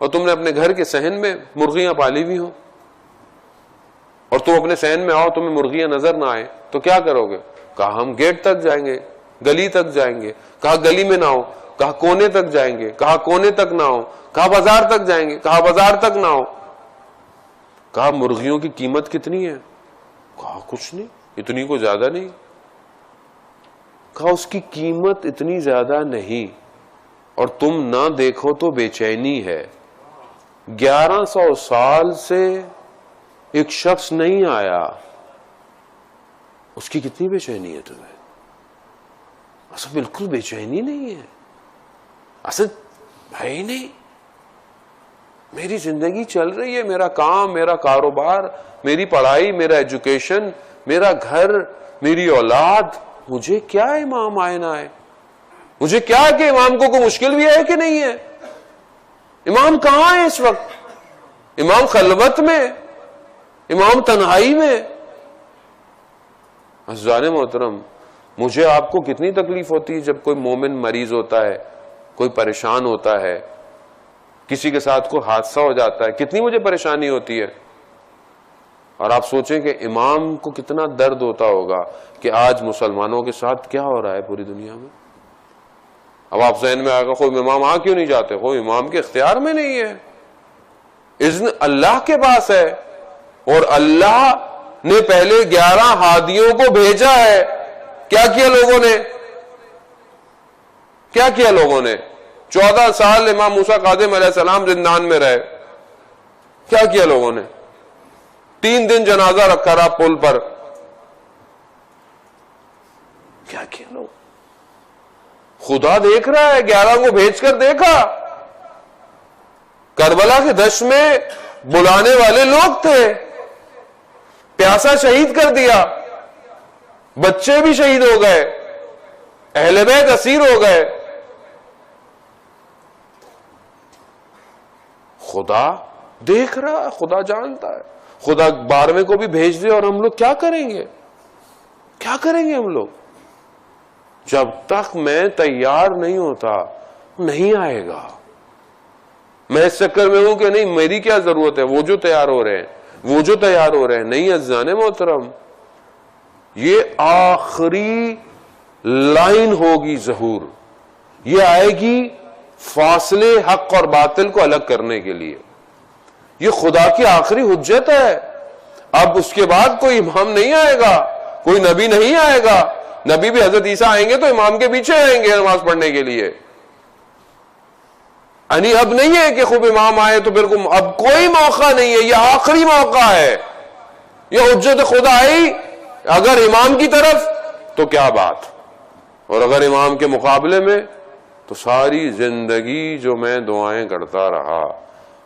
اور تم نے اپنے گھر کے صحن میں مرغیاں پالی ہوئی ہوں اور تم اپنے صحن میں آؤ، تمہیں مرغیاں نظر نہ آئے تو کیا کرو گے؟ کہا ہم گیٹ تک جائیں گے، گلی تک جائیں گے. کہا گلی میں نہ ہو، کہا کونے تک جائیں گے. کہا کونے تک نہ ہو، کہا بازار تک جائیں گے. کہا بازار تک نہ ہو. کہا مرغیوں کی قیمت کتنی ہے؟ کہا کچھ نہیں، اتنی کو زیادہ نہیں. کہا اس کی قیمت اتنی زیادہ نہیں اور تم نہ دیکھو تو بے چینی ہے. 1100 سال سے ایک شخص نہیں آیا، اس کی کتنی بے چینی ہے تمہیں؟ اصل بالکل بے چینی نہیں ہے، اصل ہے ہی نہیں. میری زندگی چل رہی ہے، میرا کام، میرا کاروبار، میری پڑھائی، میرا ایجوکیشن، میرا گھر، میری اولاد. مجھے کیا امام آئے نہ آئے؟ مجھے کیا کہ امام کو کوئی مشکل بھی ہے کہ نہیں ہے؟ امام کہاں ہے اس وقت؟ امام خلوت میں، امام تنہائی میں. عزیزان محترم، مجھے آپ کو کتنی تکلیف ہوتی ہے جب کوئی مومن مریض ہوتا ہے، کوئی پریشان ہوتا ہے، کسی کے ساتھ کوئی حادثہ ہو جاتا ہے، کتنی مجھے پریشانی ہوتی ہے. اور آپ سوچیں کہ امام کو کتنا درد ہوتا ہوگا کہ آج مسلمانوں کے ساتھ کیا ہو رہا ہے پوری دنیا میں. اب آپ ذہن میں آئے گا کوئی امام آ کیوں نہیں جاتے؟ کوئی امام کے اختیار میں نہیں ہے، اذن اللہ کے پاس ہے. اور اللہ نے پہلے 11 ہادیوں کو بھیجا ہے. کیا کیا لوگوں نے؟ کیا کیا لوگوں نے؟ 14 سال امام موسیٰ کاظم علیہ السلام زندان میں رہے. کیا کیا لوگوں نے؟ 3 دن جنازہ رکھا رہا پل پر. کیا کیا لوگ؟ خدا دیکھ رہا ہے، 11 کو بھیج کر دیکھا. کربلا کے دشت میں بلانے والے لوگ تھے، پیاسا شہید کر دیا، بچے بھی شہید ہو گئے، اہل بیت اسیر ہو گئے. خدا دیکھ رہا ہے، خدا جانتا ہے. خدا 12ویں کو بھی بھیج دے اور ہم لوگ کیا کریں گے؟ کیا کریں گے ہم لوگ؟ جب تک میں تیار نہیں ہوتا نہیں آئے گا. میں اس چکر میں ہوں کہ نہیں میری کیا ضرورت ہے، وہ جو تیار ہو رہے ہیں، وہ جو تیار ہو رہے ہیں. نہیں عزیزان محترم، یہ آخری لائن ہوگی ظہور. یہ آئے گی فاصلے حق اور باطل کو الگ کرنے کے لیے. یہ خدا کی آخری حجت ہے. اب اس کے بعد کوئی امام نہیں آئے گا، کوئی نبی نہیں آئے گا. نبی بھی حضرت عیسیٰ آئیں گے تو امام کے پیچھے آئیں گے نماز پڑھنے کے لیے. یعنی اب نہیں ہے کہ خوب امام آئے تو بالکل، اب کوئی موقع نہیں ہے، یہ آخری موقع ہے. یہ حجت خدا آئی اگر امام کی طرف تو کیا بات، اور اگر امام کے مقابلے میں تو ساری زندگی جو میں دعائیں کرتا رہا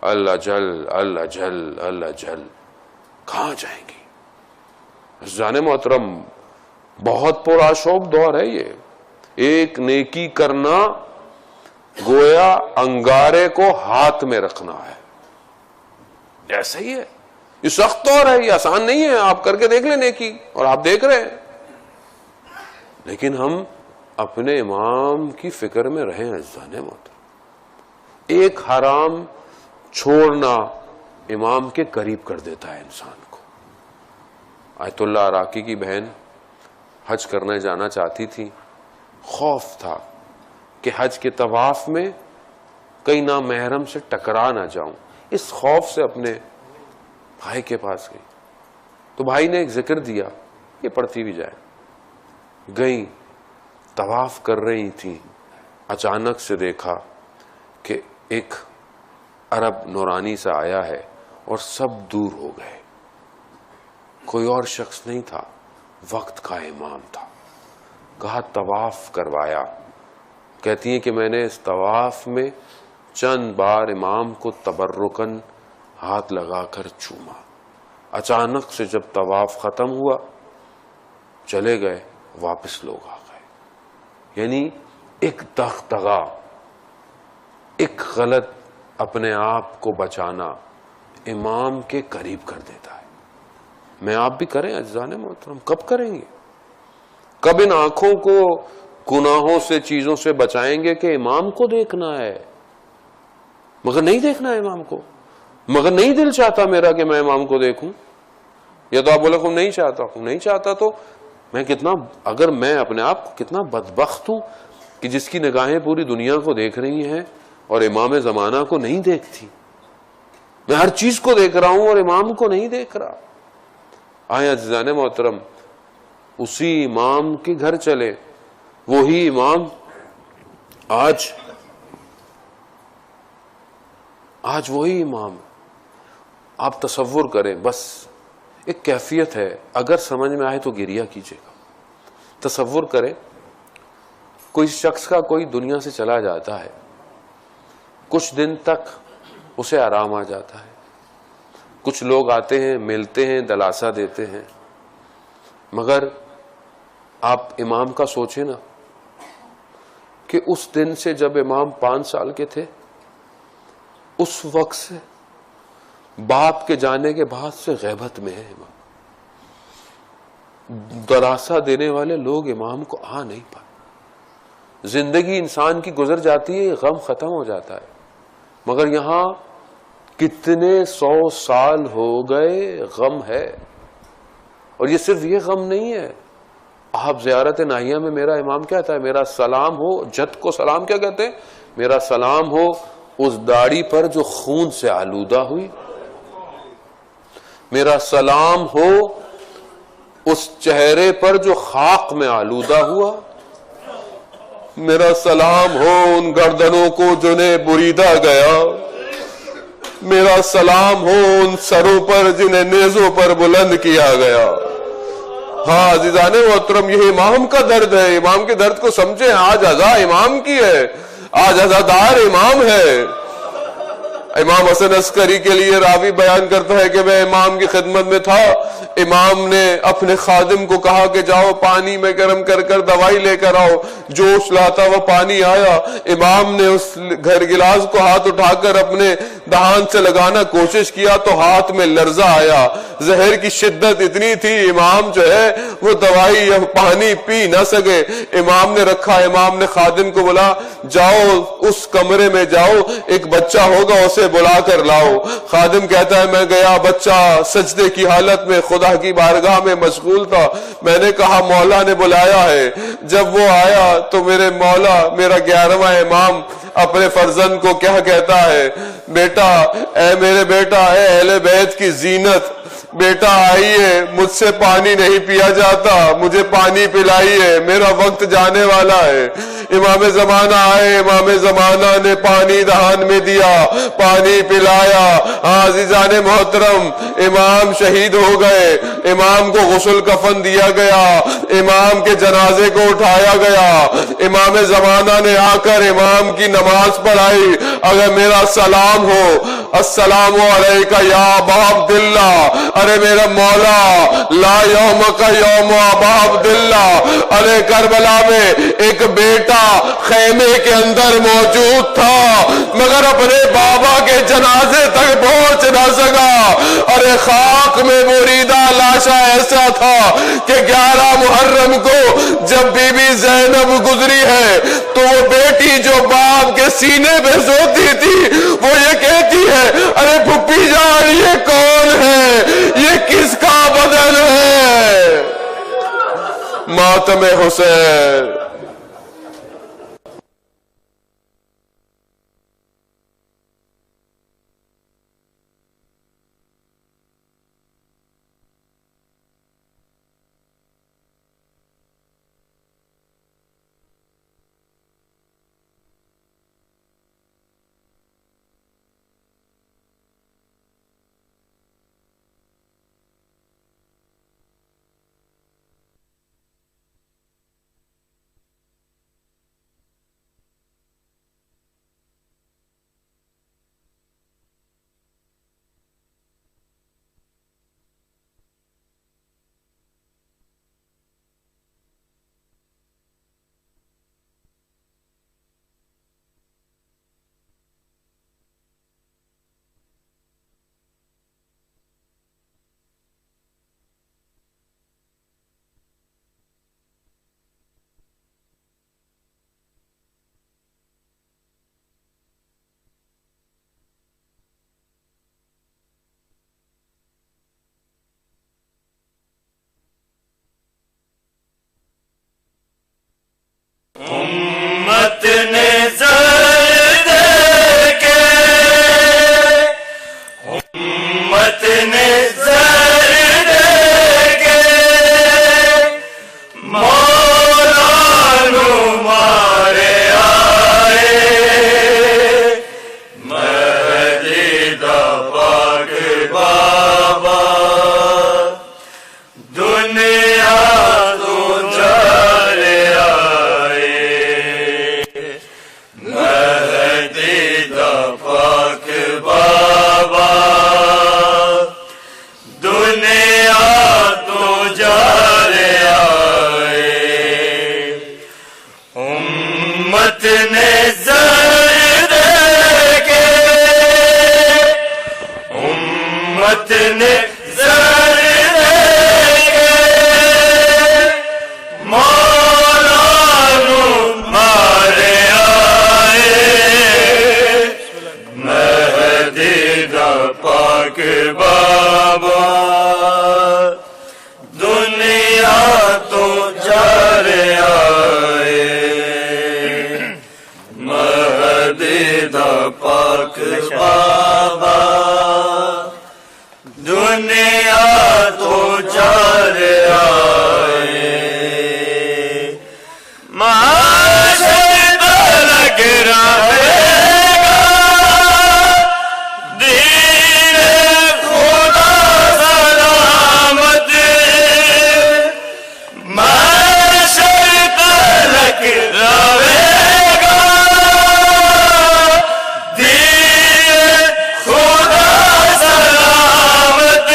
اللہ جل اللہ جل اللہ جل، کہاں جائیں گی؟ عزیزان محترم، بہت پرآشوب دور ہے یہ. ایک نیکی کرنا گویا انگارے کو ہاتھ میں رکھنا ہے. ایسا ہی ہے، یہ سخت دور ہے، یہ آسان نہیں ہے. آپ کر کے دیکھ لیں نیکی، اور آپ دیکھ رہے ہیں. لیکن ہم اپنے امام کی فکر میں رہیں عزیزان محترم. ایک حرام چھوڑنا امام کے قریب کر دیتا ہے انسان کو. آیت اللہ عراقی کی بہن حج کرنے جانا چاہتی تھی. خوف تھا کہ حج کے طواف میں کہیں نامحرم سے ٹکرا نہ جاؤں. اس خوف سے اپنے بھائی کے پاس گئی تو بھائی نے ایک ذکر دیا، یہ پڑھتی بھی جائے. گئی، طواف کر رہی تھی، اچانک سے دیکھا کہ ایک عرب نورانی سا آیا ہے اور سب دور ہو گئے. کوئی اور شخص نہیں تھا، وقت کا امام تھا. کہا طواف کروایا. کہتی ہیں کہ میں نے اس طواف میں چند بار امام کو تبرکن ہاتھ لگا کر چوما. اچانک سے جب طواف ختم ہوا چلے گئے، واپس لوگ آ گئے. یعنی ایک دغدغہ، ایک غلط اپنے آپ کو بچانا امام کے قریب کر دیتا ہے. میں آپ بھی کریں عزیزان محترم، کب کریں گے؟ کب ان آنکھوں کو گناہوں سے، چیزوں سے بچائیں گے کہ امام کو دیکھنا ہے مگر نہیں دیکھنا ہے امام کو، مگر نہیں دل چاہتا میرا کہ میں امام کو دیکھوں. یا تو آپ بولے کہ نہیں چاہتا ہوں، نہیں چاہتا تو میں کتنا، اگر میں اپنے آپ کو کتنا بدبخت ہوں کہ جس کی نگاہیں پوری دنیا کو دیکھ رہی ہیں اور امام زمانہ کو نہیں دیکھتی. میں ہر چیز کو دیکھ رہا ہوں اور امام کو نہیں دیکھ رہا. آئیں عزیزان محترم اسی امام کے گھر چلے. وہی امام آج وہی امام. آپ تصور کریں، بس ایک کیفیت ہے، اگر سمجھ میں آئے تو گریہ کیجیے گا. تصور کریں کوئی شخص کا کوئی دنیا سے چلا جاتا ہے، کچھ دن تک اسے آرام آ جاتا ہے. کچھ لوگ آتے ہیں، ملتے ہیں، دلاسا دیتے ہیں. مگر آپ امام کا سوچیں نا کہ اس دن سے جب امام 5 سال کے تھے، اس وقت سے باپ کے جانے کے بعد سے غیبت میں ہے امام. دلاسا دینے والے لوگ امام کو آ نہیں پائے. زندگی انسان کی گزر جاتی ہے، غم ختم ہو جاتا ہے. مگر یہاں کتنے 100 سال ہو گئے غم ہے. اور یہ صرف یہ غم نہیں ہے. آپ زیارت ناہیہ میں میرا امام کہتا ہے میرا سلام ہو، جد کو سلام کیا کہتے ہیں؟ میرا سلام ہو اس داڑھی پر جو خون سے آلودہ ہوئی، میرا سلام ہو اس چہرے پر جو خاک میں آلودہ ہوا، میرا سلام ہو ان گردنوں کو جنہیں بریدہ گیا، میرا سلام ہو ان سروں پر جنہیں نیزوں پر بلند کیا گیا. ہاں عزیزان محترم یہ امام کا درد ہے. امام کے درد کو سمجھیں. آج عزا امام کی ہے، آج عزادار امام ہے. امام حسن عسکری کے لیے راوی بیان کرتا ہے کہ میں امام کی خدمت میں تھا. امام نے اپنے خادم کو کہا کہ جاؤ پانی میں گرم کر کر دوائی لے کر آؤ. جوش لاتا وہ پانی آیا. امام نے اس گھر گلاس کو ہاتھ اٹھا کر اپنے دہان سے لگانا کوشش کیا تو ہاتھ میں لرزہ آیا. زہر کی شدت اتنی تھی امام جو ہے وہ دوائی یا پانی پی نہ سکے. امام نے رکھا. امام نے خادم کو بولا جاؤ اس کمرے میں جاؤ، ایک بچہ ہوگا اسے بلا کر لاؤ. خادم کہتا ہے میں گیا، بچہ سجدے کی حالت میں خدا کی بارگاہ میں مشغول تھا. میں نے کہا مولا نے بلایا ہے. جب وہ آیا تو میرے مولا، میرا 11واں امام اپنے فرزند کو کیا کہتا ہے؟ بیٹا، اے میرے بیٹا، اے اہل بیت کی زینت، بیٹا آئیے، مجھ سے پانی نہیں پیا جاتا، مجھے پانی پلائیے، میرا وقت جانے والا ہے. امام زمانہ آئے. امام زمانہ نے پانی دہان میں دیا، پانی پلایا. عزیزان محترم امام شہید ہو گئے. امام کو غسل کفن دیا گیا، امام کے جنازے کو اٹھایا گیا. امام زمانہ نے آ کر امام کی نماز پڑھائی. اگر میرا سلام ہو السلام علیکہ یا ابا عبداللہ، ارے میرا مولا لا یوم کا یوم ابا عبداللہ. ارے کربلا میں ایک بیٹا خیمے کے اندر موجود تھا مگر اپنے بابا کے جنازے تک پہنچ نہ سکا. ارے خاک میں بریدہ لاشا ایسا تھا کہ 11 محرم کو جب بی بی زینب گزری ہے تو وہ بیٹی جو باپ کے سینے پہ سوتی تھی وہ یہ کہتی ہے ارے پھپھی جان یہ کون ہے، یہ کس کا بدن ہے؟ ماتم حسین. متن زرد کے متن زرد کے مولا نمارے آئے مہدی دا پاک بابا دنیا تو جارے آئے مہدی دا پاک بابا دنیا تو جارے آئے امت نے زرد کے امت نے زرد کے مولا نمارے آئے مہدی دا پاک بابا دنیا تو جارے آئے مہدی دا پاک بابا دنیا تو جارے آئے معاشر لگ رہے گا دین خدا سلامت معاشر لگ رہے گا دین خدا سلامت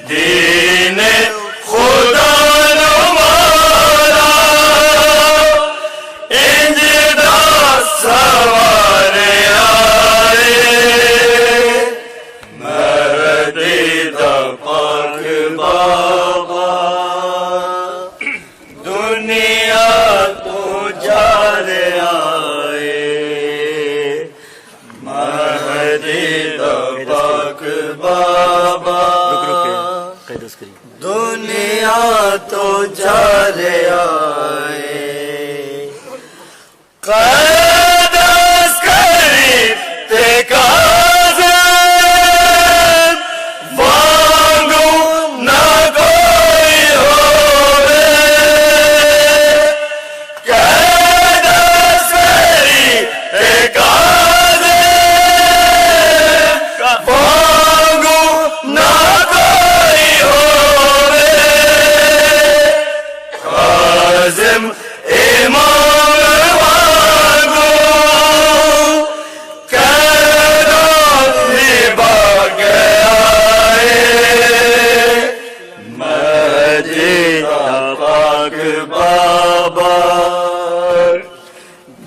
دین خدا نمارا انجدا سوارے آئے مہدی دا پاک بابا دنیا تو جارے آئے مہدی دا پاک بابا دنیا تو جارے آئے قید عسکری تے کاظم وانگو نہ کوئی ہووے قید عسکری تے کاظم وانگو نہ کوئی ہووے کاظم امام وانگو قیدات نبھا گیا ہے مہدی دا پاک بابا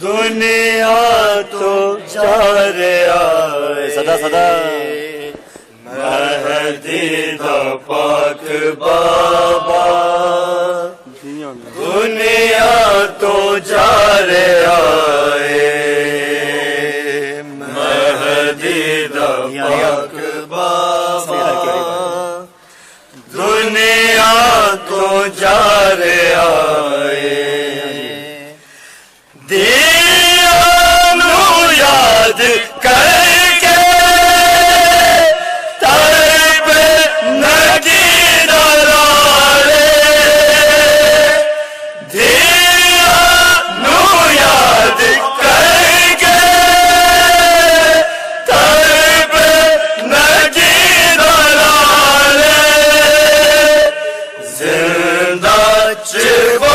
دنیا تو جارے آئے صدا صدا مہدی دا پاک بابا دنیا تو جارے آئے مہدی دا پاک بابا دنیا تو جارے آئے دیا نو یاد کر کے طرف نگی دلالے دیا نو یاد کر کے طرف نگی دلالے زندہ چھ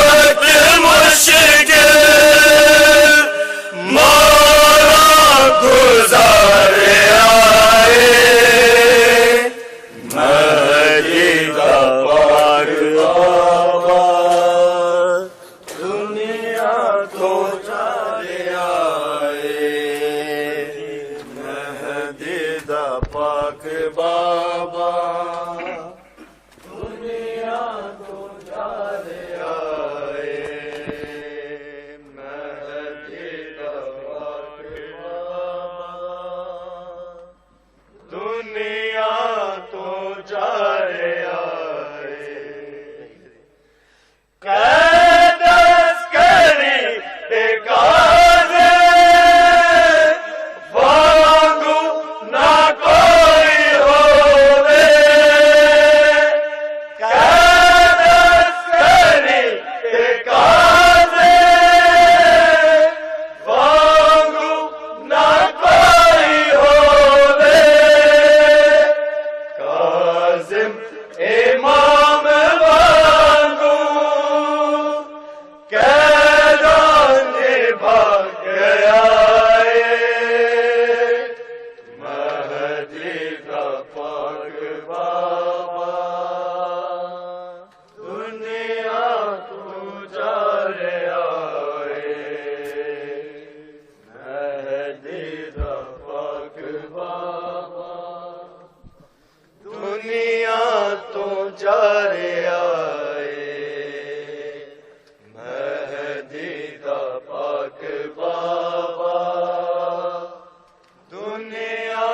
آئے مہدی کا پاک بابا دنیا کو جارے آئے مہدی کا پاک بابا دنیا تو جارے آئے مہدی کا پاک بابا دنیا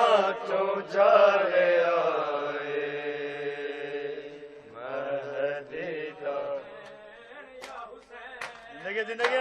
تو جارے آئے مہدی کا زندگی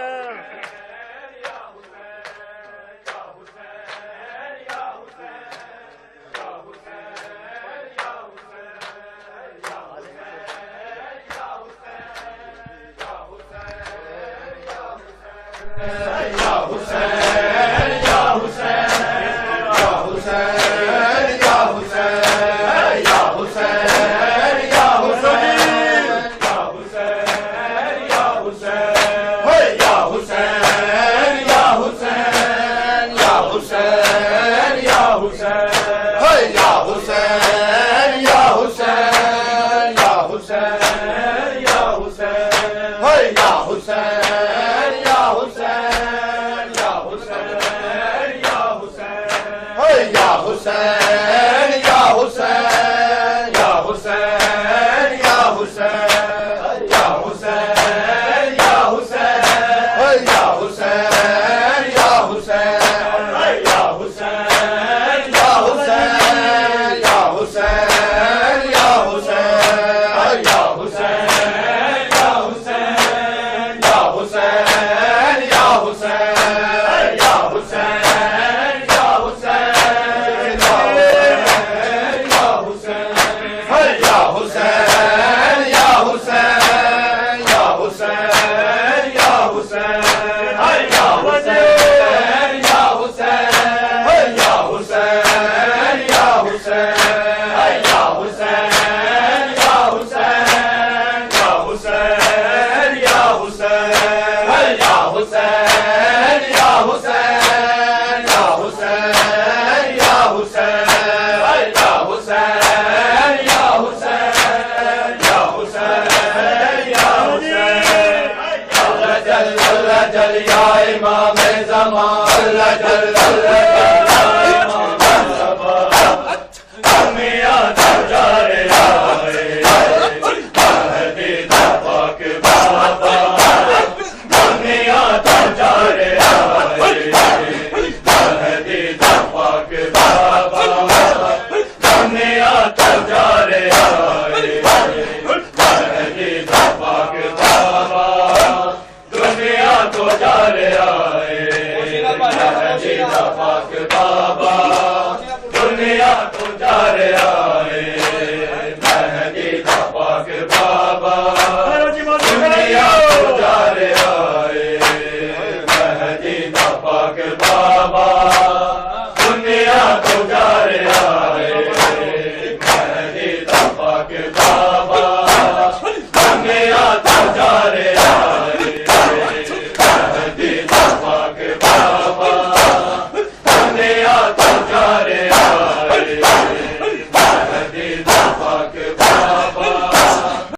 دنیا تو جا رہا